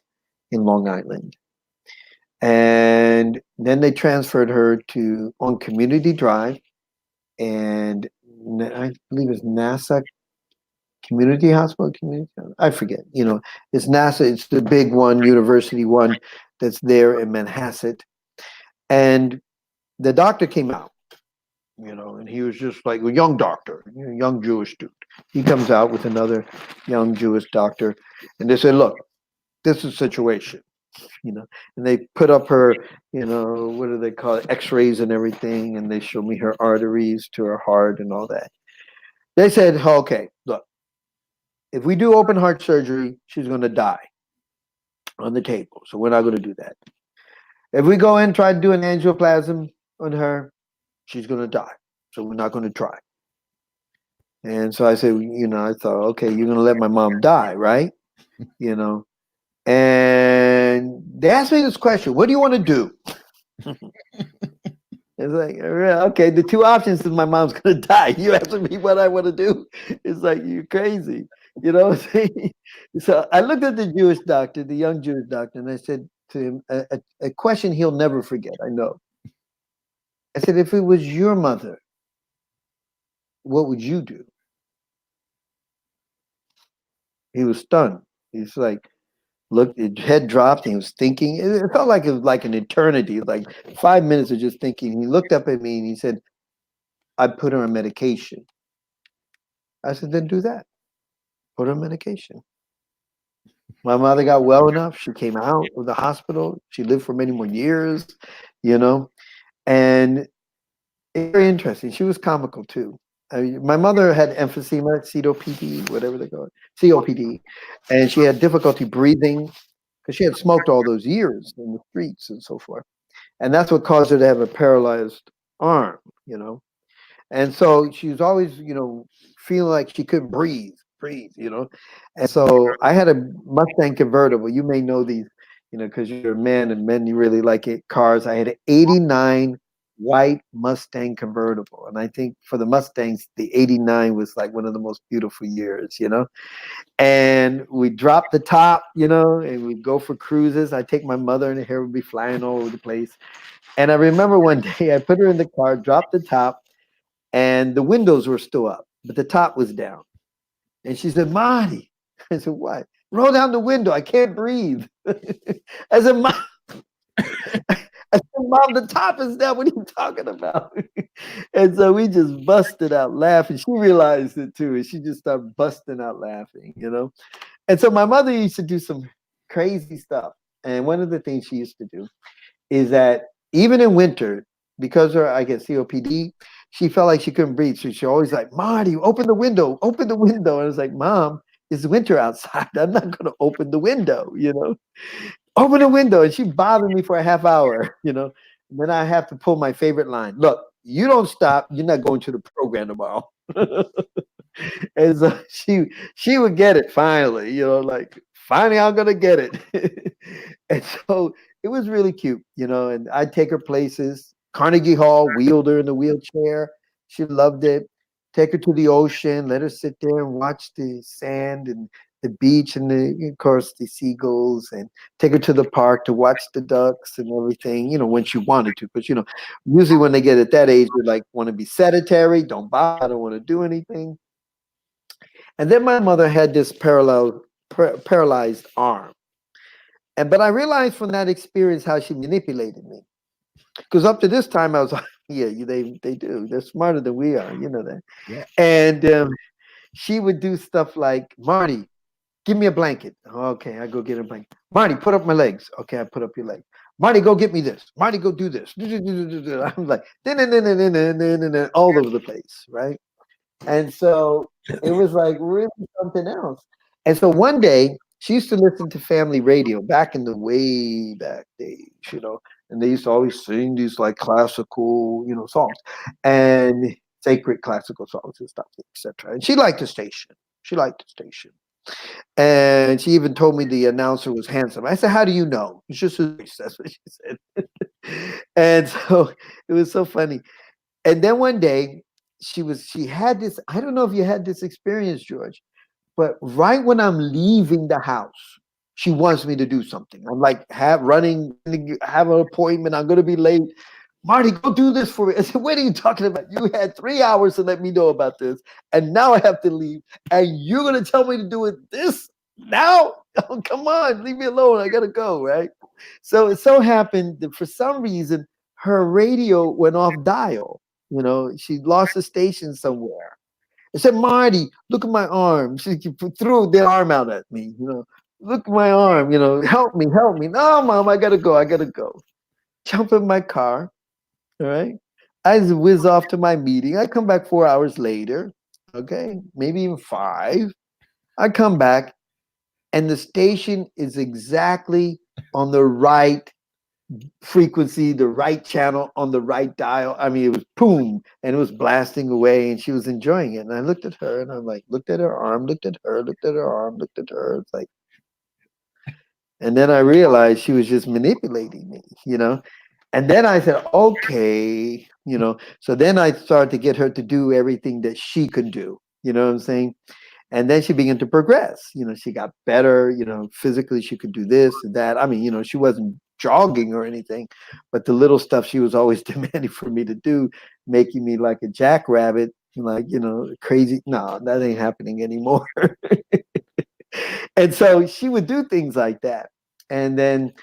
in Long Island. And then they transferred her to on Community Drive, and I believe it's NASA Community Hospital. I forget. It's NASA. It's the big one, university one, that's there in Manhasset. And the doctor came out, and he was just like a young doctor, young Jewish dude. He comes out with another young Jewish doctor, and they said, "Look, this is the situation." And they put up her, what do they call it, X-rays and everything, and they showed me her arteries to her heart and all that. They said, okay, look, if we do open heart surgery, she's going to die on the table, so we're not going to do that. If we go in and try to do an angioplasm on her, she's going to die, so we're not going to try. And so I said, I thought, okay, you're going to let my mom die, right? And they asked me this question: what do you want to do? It's like, okay, the two options is my mom's gonna die. You asking me what I want to do? It's like, you're crazy, you know what I'm saying? So I looked at the Jewish doctor, the young Jewish doctor, and I said to him a question he'll never forget. I know. I said, if it was your mother, what would you do? He was stunned. He's like, looked, his head dropped, and he was thinking. It felt like it was like an eternity, like 5 minutes of just thinking. He looked up at me and he said, I put her on medication. I said, then do that. Put her on medication. My mother got well enough. She came out of the hospital. She lived for many more years, and it's very interesting. She was comical too. My mother had emphysema, COPD, whatever they call it, COPD, and she had difficulty breathing because she had smoked all those years in the streets and so forth. And that's what caused her to have a paralyzed arm. And so she was always, feeling like she couldn't breathe. And so I had a Mustang convertible. You may know these, because you're a man and men, you really like it, cars. I had an 89 white Mustang convertible. And I think for the Mustangs, the 89 was like one of the most beautiful years. And we drop the top, and we go for cruises. I take my mother and her hair would be flying all over the place. And I remember one day I put her in the car, dropped the top, and the windows were still up, but the top was down. And she said, Marty. I said, what? Roll down the window. I can't breathe. I said, Mom, Mom, the top is down. What are you talking about? And so we just busted out laughing. She realized it too. And she just started busting out laughing. And so my mother used to do some crazy stuff. And one of the things she used to do is that even in winter, because her, I guess, COPD, she felt like she couldn't breathe. So she always like, Marty, open the window. And I was like, Mom, it's winter outside. I'm not going to open the window, Open the window. And she bothered me for a half hour, And then I have to pull my favorite line. Look, you don't stop. You're not going to the program tomorrow. And so she would get it finally, like, finally I'm going to get it. And so it was really cute, and I'd take her places. Carnegie Hall, wheeled her in the wheelchair. She loved it. Take her to the ocean, let her sit there and watch the sand and the beach and of course, the seagulls, and take her to the park to watch the ducks and everything, when she wanted to. Because, usually when they get at that age, they like want to be sedentary, don't bother, I don't want to do anything. And then my mother had this paralyzed arm. But I realized from that experience how she manipulated me. Because up to this time, I was like, yeah, they do. They're smarter than we are. You know that. Yeah. And she would do stuff like, Marty, give me a blanket. Okay, I go get a blanket. Marty, put up my legs. Okay, I put up your legs. Marty, go get me this. Marty, go do this. I'm like, all over the place, right? And so it was like really something else. And so one day, she used to listen to family radio back in the way back days. And they used to always sing these like classical, songs and sacred classical songs and stuff, etc. And she liked the station. And she even told me the announcer was handsome. I said, "How do you know?" It's just his voice. That's what she said. And so it was so funny. And then one day she had this, I don't know if you had this experience, George, but right when I'm leaving the house, she wants me to do something. I'm like have an appointment. I'm gonna be late. Marty, go do this for me. I said, what are you talking about? You had 3 hours to let me know about this, and now I have to leave, and you're gonna tell me to do it this now? Oh, come on, leave me alone. I gotta go, right? So it so happened that for some reason her radio went off dial. She lost the station somewhere. I said, Marty, look at my arm. She threw the arm out at me. Look at my arm. Help me, help me. No, mom, I gotta go. I gotta go. Jump in my car. All right. I just whiz off to my meeting. I come back 4 hours later. Okay, maybe even five. I come back, and the station is exactly on the right frequency, the right channel on the right dial. I mean, it was boom, and it was blasting away, and she was enjoying it. And I looked at her, and I'm like, looked at her arm, looked at her, looked at her arm, looked at her. It's like, and then I realized she was just manipulating me. And then I said, okay. So then I started to get her to do everything that she could do. You know what I'm saying? And then she began to progress. She got better. Physically she could do this and that. I mean, she wasn't jogging or anything, but the little stuff she was always demanding for me to do, making me like a jackrabbit, like, crazy. No, that ain't happening anymore. And so she would do things like that. And then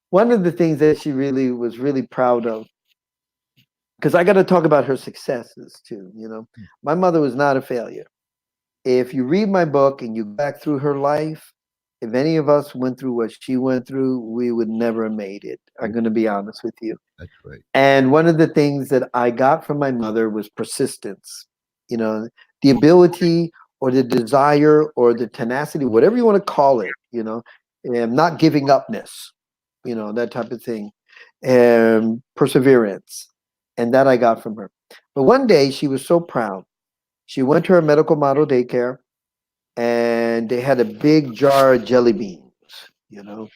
one of the things that she really was really proud of, because I got to talk about her successes too. My mother was not a failure. If you read my book and you go back through her life, if any of us went through what she went through, we would never have made it. I'm going to be honest with you. That's right. And one of the things that I got from my mother was persistence. The ability or the desire or the tenacity, whatever you want to call it, and not giving upness, that type of thing, and perseverance. And that I got from her. But one day she was so proud. She went to her medical model daycare, and they had a big jar of jelly beans, you know,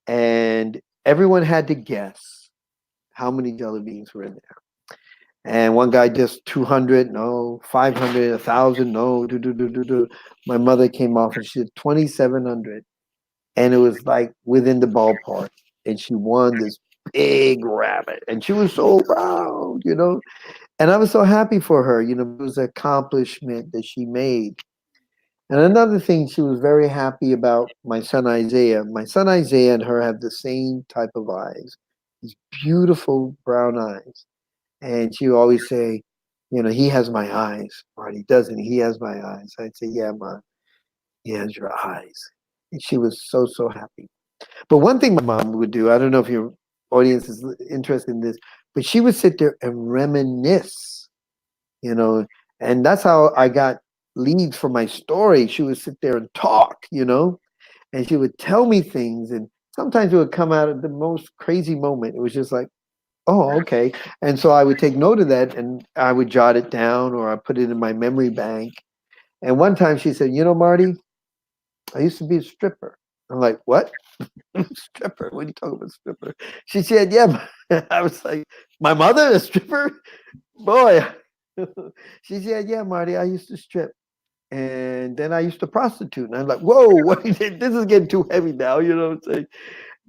and everyone had to guess how many jelly beans were in there. And one guy just 200, no, 500, 1,000, no, do, do, do, do, do. My mother came off and she said 2,700. And it was like within the ballpark. And she won this big rabbit. And she was so proud. And I was so happy for her. It was an accomplishment that she made. And another thing she was very happy about my son Isaiah. My son Isaiah and her have the same type of eyes, these beautiful brown eyes. And she would always say, he has my eyes, Marty, doesn't he? He has my eyes. I'd say, yeah, Mom, he has your eyes. And she was so, so happy. But one thing my mom would do, I don't know if your audience is interested in this, but she would sit there and reminisce, you know, and that's how I got leads for my story. She would sit there and talk, and she would tell me things. And sometimes it would come out at the most crazy moment. It was just like, oh, okay. And so I would take note of that and I would jot it down or I put it in my memory bank. And one time she said, Marty, I used to be a stripper. I'm like, what? Stripper? What are you talking about, stripper? She said, yeah. I was like, my mother, a stripper? Boy. She said, yeah, Marty, I used to strip. And then I used to prostitute. And I'm like, whoa, what? This is getting too heavy now. You know what I'm saying?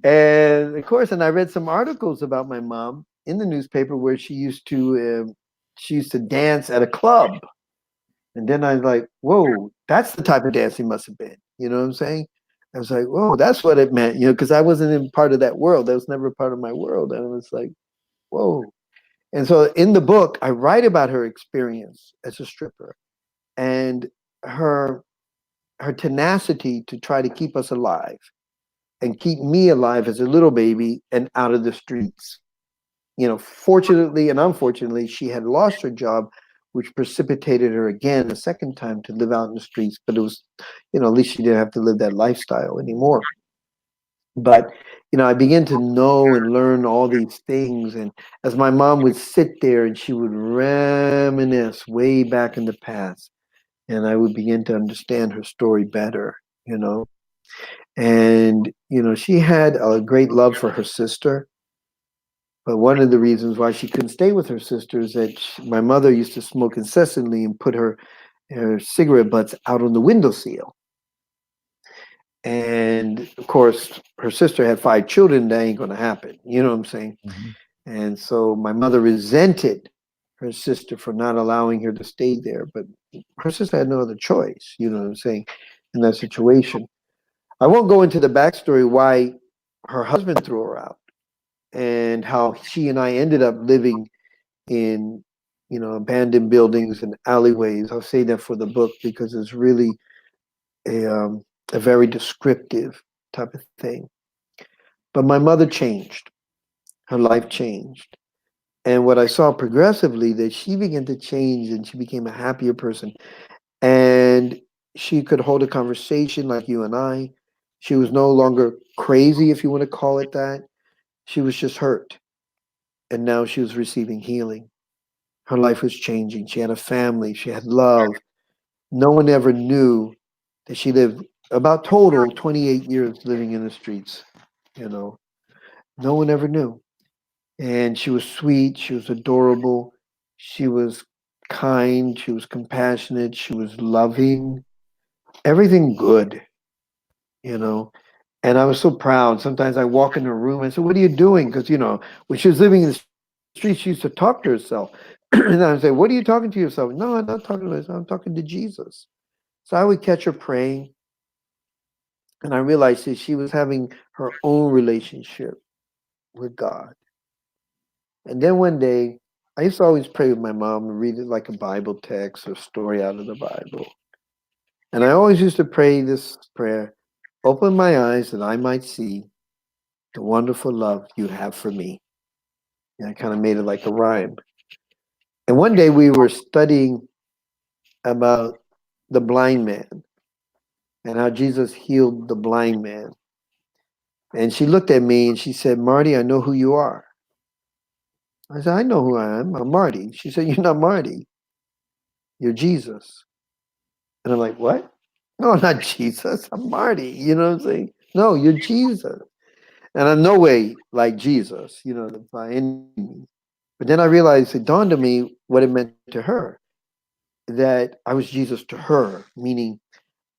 And of course, and I read some articles about my mom in the newspaper where she used to dance at a club. And then I was like, whoa, that's the type of dance he must have been. You know what I'm saying? I was like, whoa, that's what it meant, because I wasn't in part of that world. That was never part of my world. And I was like, whoa. And so in the book, I write about her experience as a stripper and her tenacity to try to keep us alive and keep me alive as a little baby and out of the streets. Fortunately and unfortunately, she had lost her job, which precipitated her again a second time to live out in the streets. But it was, at least she didn't have to live that lifestyle anymore. But, I began to know and learn all these things. And as my mom would sit there and she would reminisce way back in the past, and I would begin to understand her story better. you know. And, she had a great love for her sister. But one of the reasons why she couldn't stay with her sister is that my mother used to smoke incessantly and put her cigarette butts out on the windowsill. And of course, her sister had 5 children. That ain't going to happen. You know what I'm saying? Mhm. And so my mother resented her sister for not allowing her to stay there. But her sister had no other choice. You know what I'm saying? In that situation. I won't go into the backstory why her husband threw her out and how she and I ended up living in, abandoned buildings and alleyways. I'll say that for the book because it's really a, um, a very descriptive type of thing. But my mother changed. Her life changed. And what I saw progressively that she began to change and she became a happier person. And she could hold a conversation like you and I. She was no longer crazy, if you want to call it that. She was just hurt. And now she was receiving healing. Her life was changing. She had a family. She had love. No one ever knew that she lived about total 28 years living in the streets. You know, no one ever knew. And she was sweet. She was adorable. She was kind. She was compassionate. She was loving. Everything good, you know. And I was so proud. Sometimes I walk in her room and say, "What are you doing?" Because when she was living in the streets, she used to talk to herself. And I would say, "What are you talking to yourself?" No, I'm not talking to myself. I'm talking to Jesus. So I would catch her praying, and I realized that she was having her own relationship with God. And then one day, I used to always pray with my mom and read it like a Bible text or story out of the Bible. And I always used to pray this prayer: "Open my eyes that I might see the wonderful love you have for me." And I kind of made it like a rhyme. And one day we were studying about the blind man and how Jesus healed the blind man. And she looked at me and she said, "Marty, I know who you are." I said, "I know who I am. I'm Marty." She said, "You're not Marty. You're Jesus." And I'm like, "What? No, I'm not Jesus. I'm Marty." You know what I'm saying? "No, you're Jesus." And I'm no way like Jesus, by any means. But then I realized it dawned on me what it meant to her, that I was Jesus to her, meaning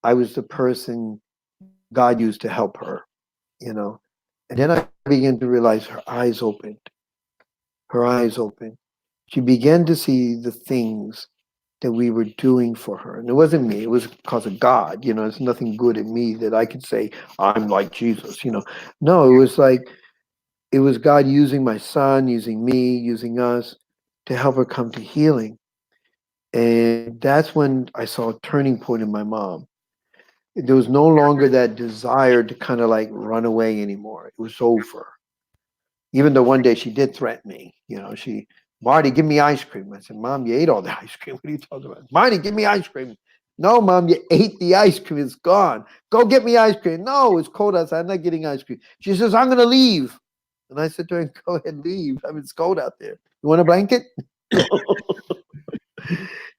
I was the person God used to help her, you know. And then I began to realize her eyes opened. Her eyes opened. She began to see the things that we were doing for her. And it wasn't me, it was because of God. It's nothing good in me that I could say, I'm like Jesus. No, it was God using my son, using me, using us to help her come to healing. And that's when I saw a turning point in my mom. There was no longer that desire to kind of like run away anymore. It was over. Even though one day she did threaten me, Marty, give me ice cream. I said, "Mom, you ate all the ice cream. What are you talking about?" "Marty, give me ice cream." "No, Mom, you ate the ice cream. It's gone. Go get me ice cream." "No, it's cold outside. I'm not getting ice cream." She says, "I'm going to leave." And I said to her, "Go ahead, leave. I mean, it's cold out there. You want a blanket?"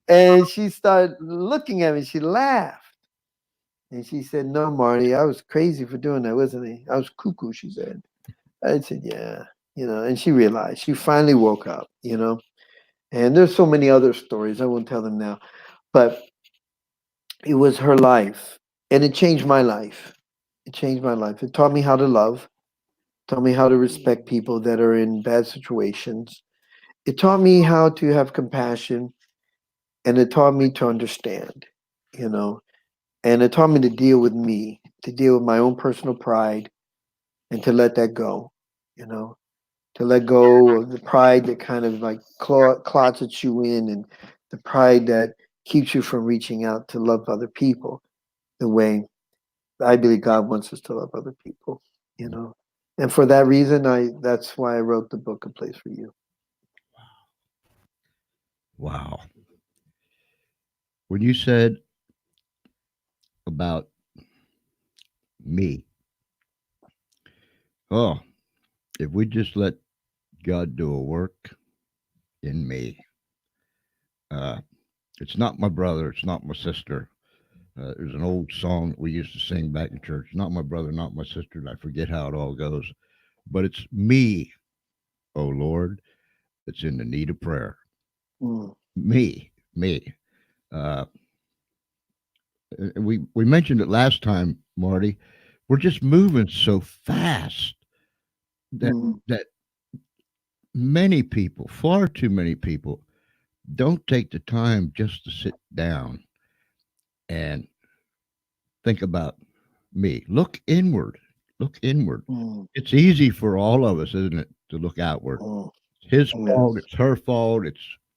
And she started looking at me. She laughed. And she said, "No, Marty, I was crazy for doing that, wasn't I? I was cuckoo," she said. I said, "Yeah." And she realized, she finally woke up. And there's so many other stories. I won't tell them now. But it was her life. And it changed my life. It changed my life. It taught me how to love, taught me how to respect people that are in bad situations. It taught me how to have compassion, and it taught me to understand, you know. And it taught me to deal with me, to deal with my own personal pride, and to let that go, you know, to let go of the pride that kind of like closets you in, and the pride that keeps you from reaching out to love other people the way I believe God wants us to love other people. And for that reason, that's why I wrote the book, A Place for You. Wow. When you said about me, oh, if we just let God do a work in me, uh, it's not my brother, it's not my sister. There's an old song we used to sing back in church. Not my brother, not my sister. And I forget how it all goes, but it's me, oh Lord, that's in the need of prayer. mm, Me. Uh, we mentioned it last time, Marty. We're just moving so fast that mm, that many people, far too many people, don't take the time just to sit down and think about me. Look inward. Look inward. mm, It's easy for all of us, isn't it, to look outward. mm. It's his fault. Yes. It's her fault.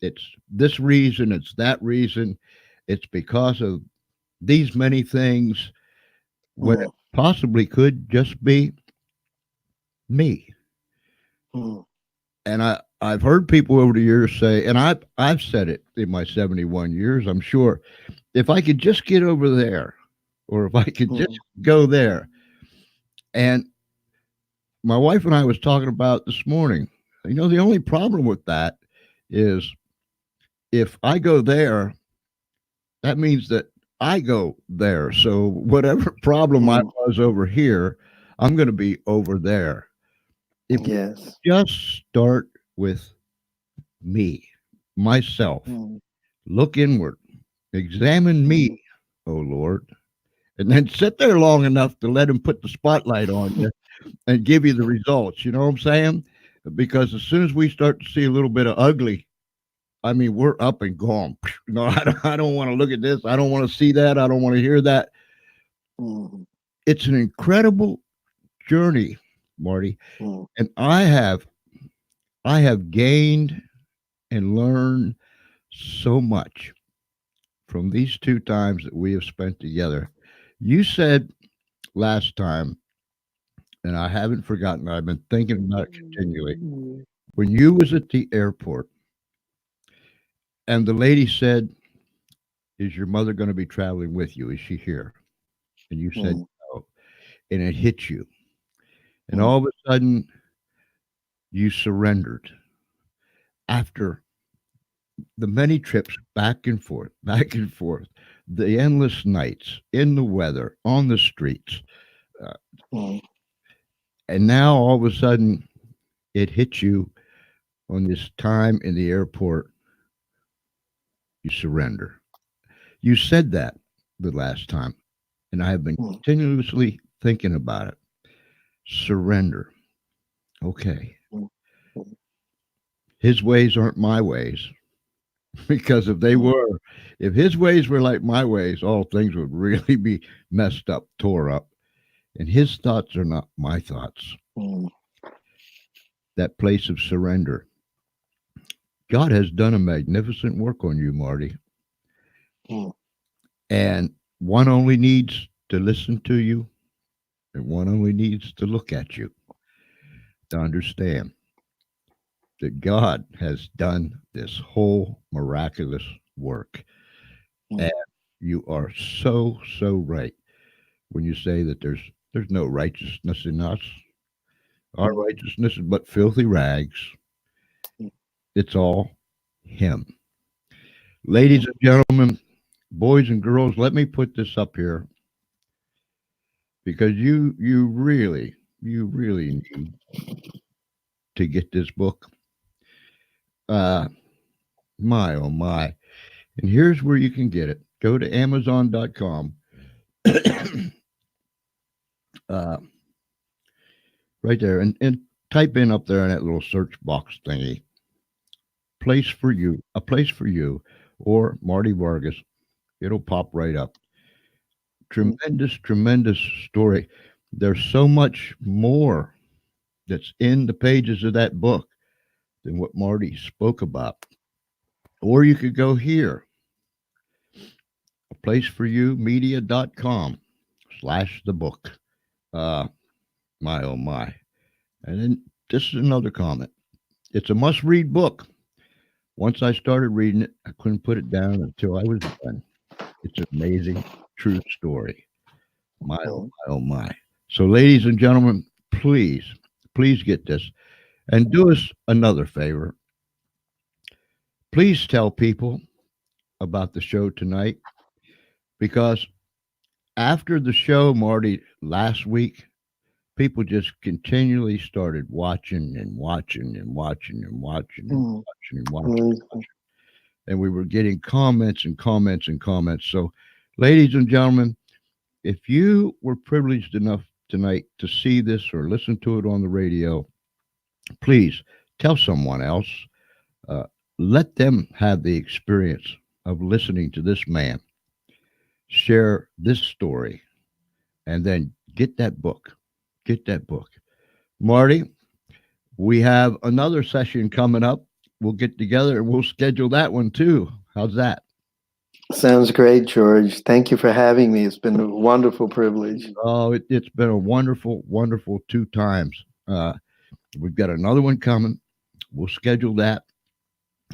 It's this reason. It's that reason. It's because of these many things. When it Mm, possibly could just be me. mm, And I've heard people over the years say, and I've said it in my 71 years. I'm sure if I could just get over there, or if I could just mm, go there. And my wife and I was talking about this morning. The only problem with that is if I go there, that means that I go there. So whatever problem I mm. was over here, I'm going to be over there. If we Yes. just start with me, myself, Mm, look inward, examine me, mm. oh Lord, and then sit there long enough to let him put the spotlight on you and give you the results. You know what I'm saying? Because as soon as we start to see a little bit of ugly, I mean, we're up and gone. No, I don't want to look at this. I don't want to see that. I don't want to hear that. Mm, It's an incredible journey, Marty, mm, and I have gained and learned so much from these two times that we have spent together. You said last time, and I haven't forgotten. I've been thinking about it continually. mm, When you was at the airport, and the lady said, "Is your mother going to be traveling with you? Is she here?" And you said mm, no, and it hit you, and mm, all of a sudden you surrendered after the many trips back and forth, the endless nights in the weather on the streets, uh, mm, and now all of a sudden it hit you on this time in the airport. You surrender. You said that the last time, and I have been mm, continuously thinking about it. Surrender. Okay. mm, mm, His ways aren't my ways. Because mm, if his ways were like my ways, all things would really be messed up, tore up. And his thoughts are not my thoughts. mm, That place of surrender. God has done a magnificent work on you, Marty. mm, And one only needs to listen to you, and one only needs to look at you to understand that God has done this whole miraculous work. And mm, you are so, so right when you say that there's no righteousness in us. Our mm, righteousness is but filthy rags. mm, It's all Him. Ladies and gentlemen, boys and girls, let me put this up here because you really need to get this book. Uh my oh my. And here's where you can get it. Go to Amazon.com. uh right there and type in up there in that little search box thingy. A place for you, or Marty Vargas. It'll pop right up. mm, Tremendous, tremendous story. There's so much more that's in the pages of that book than what Marty spoke about. Or you could go here, a place for you media.com/ the book. Uh, my oh my. And then this is another comment. It's a must read book. Once I started reading it, I couldn't put it down until I was done. It's an amazing, true story. My oh mm, my oh my. So, ladies and gentlemen, please, please get this and do us another favor. Please tell people about the show tonight because after the show, Marty, last week, people just continually started watching and watching and watching and watching and Mm, watching and watching. amazing. And we were getting comments and comments and comments. So, ladies and gentlemen, if you were privileged enough tonight to see this or listen to it on the radio, please tell someone else. Uh, Let them have the experience of listening to this man share this story, and then get that book. Get that book. Marty, we have another session coming up. We'll get together and we'll schedule that one too. How's that? Sounds great, George. Thank you for having me. It's been a wonderful privilege. Oh, it's been a wonderful, wonderful two times. We've got another one coming. We'll schedule that.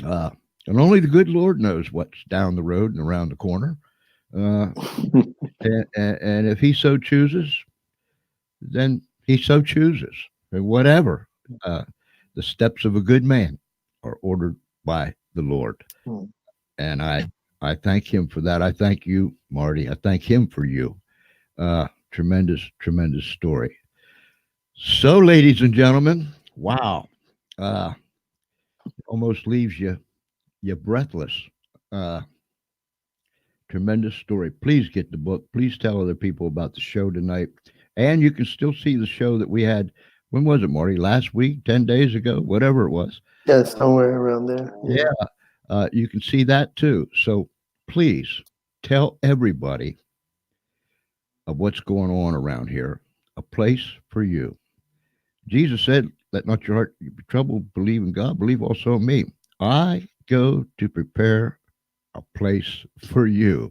Uh, and only the good Lord knows what's down the road and around the corner. Uh, and if He so chooses, then He so chooses. And whatever. Uh, the steps of a good man are ordered by the Lord. Hmm. And I thank Him for that. I thank you, Marty. I thank Him for you. Tremendous, tremendous story. So, ladies and gentlemen, wow. Almost leaves you breathless. Uh, Tremendous story. Please get the book. Please tell other people about the show tonight. And you can still see the show that we had. When was it, Marty? Last week, 10 days ago, whatever it was. Yeah, somewhere around there. Yeah. You can see that too. So please tell everybody of what's going on around here. A place for you. Jesus said, let not your heart be troubled. Believe in God. Believe also in me. I go to prepare a place for you,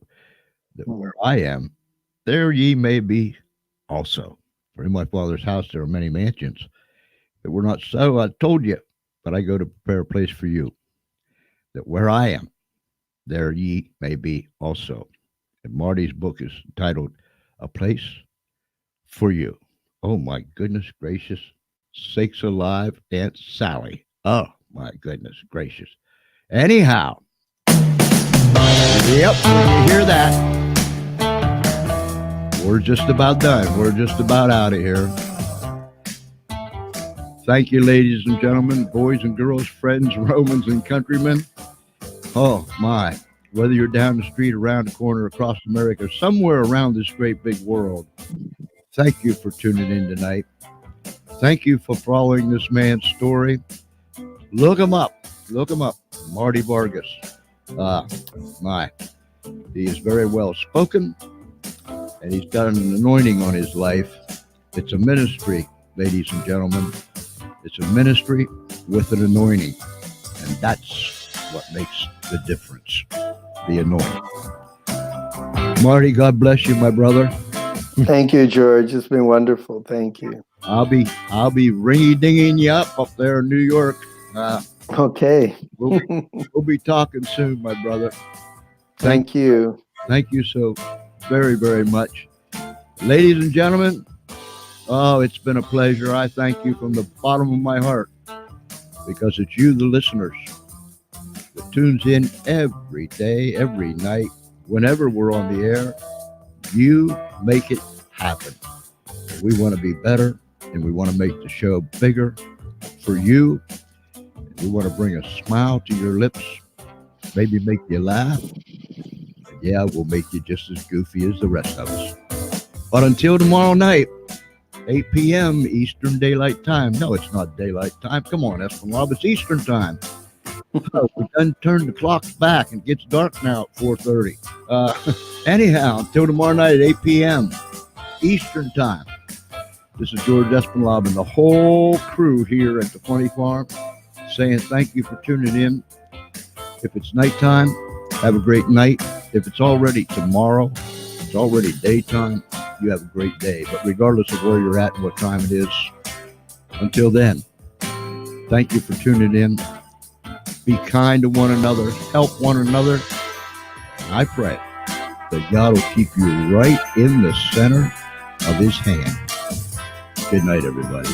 that Hmm. where I am, there ye may be also. For in my Father's house there are many mansions. If it were not so, I told you, but I go to prepare a place for you, that where I am, there ye may be also. And Marty's book is titled A Place for You. Oh my goodness gracious, sakes alive, Aunt Sally. Oh my goodness gracious. Anyhow, yep, when you hear that, we're just about done. We're just about out of here. Thank you, ladies and gentlemen, boys and girls, friends, Romans and countrymen. Oh my, whether you're down the street, around the corner, across America, somewhere around this great big world, thank you for tuning in tonight. Thank you for following this man's story. Look him up. Look him up. Marty Vargas. My, he is very well spoken, and he's got an anointing on his life. It's a ministry, ladies and gentlemen. It's a ministry with an anointing, and that's what makes the difference. The anointing. Marty, God bless you, my brother. Thank you, George. It's been wonderful. Thank you. I'll be ringy dinging you up there in New York. Okay. We'll be talking soon, my brother. Thank you. Thank you so very, very much. Ladies and gentlemen, oh, it's been a pleasure. I thank you from the bottom of my heart, because it's you, the listeners, that tunes in every day, every night, whenever we're on the air. You make it happen. We want to be better, and we want to make the show bigger for you. We want to bring a smile to your lips, maybe make you laugh. And yeah, we'll make you just as goofy as the rest of us. But until tomorrow night, 8 p.m. Eastern Daylight Time. No, it's not daylight time. Come on, Esplanade, it's Eastern Time. Oh, we done turned the clocks back, and it gets dark now at 4:30. Anyhow, until tomorrow night at 8 p.m. Eastern Time. This is George Esplanade and the whole crew here at the Funny Farm, saying thank you for tuning in. If it's nighttime, have a great night. If it's already tomorrow, it's already daytime, you have a great day. But regardless of where you're at and what time it is, until then, thank you for tuning in. Be kind to one another. Help one another. I pray that God will keep you right in the center of His hand. Good night, everybody.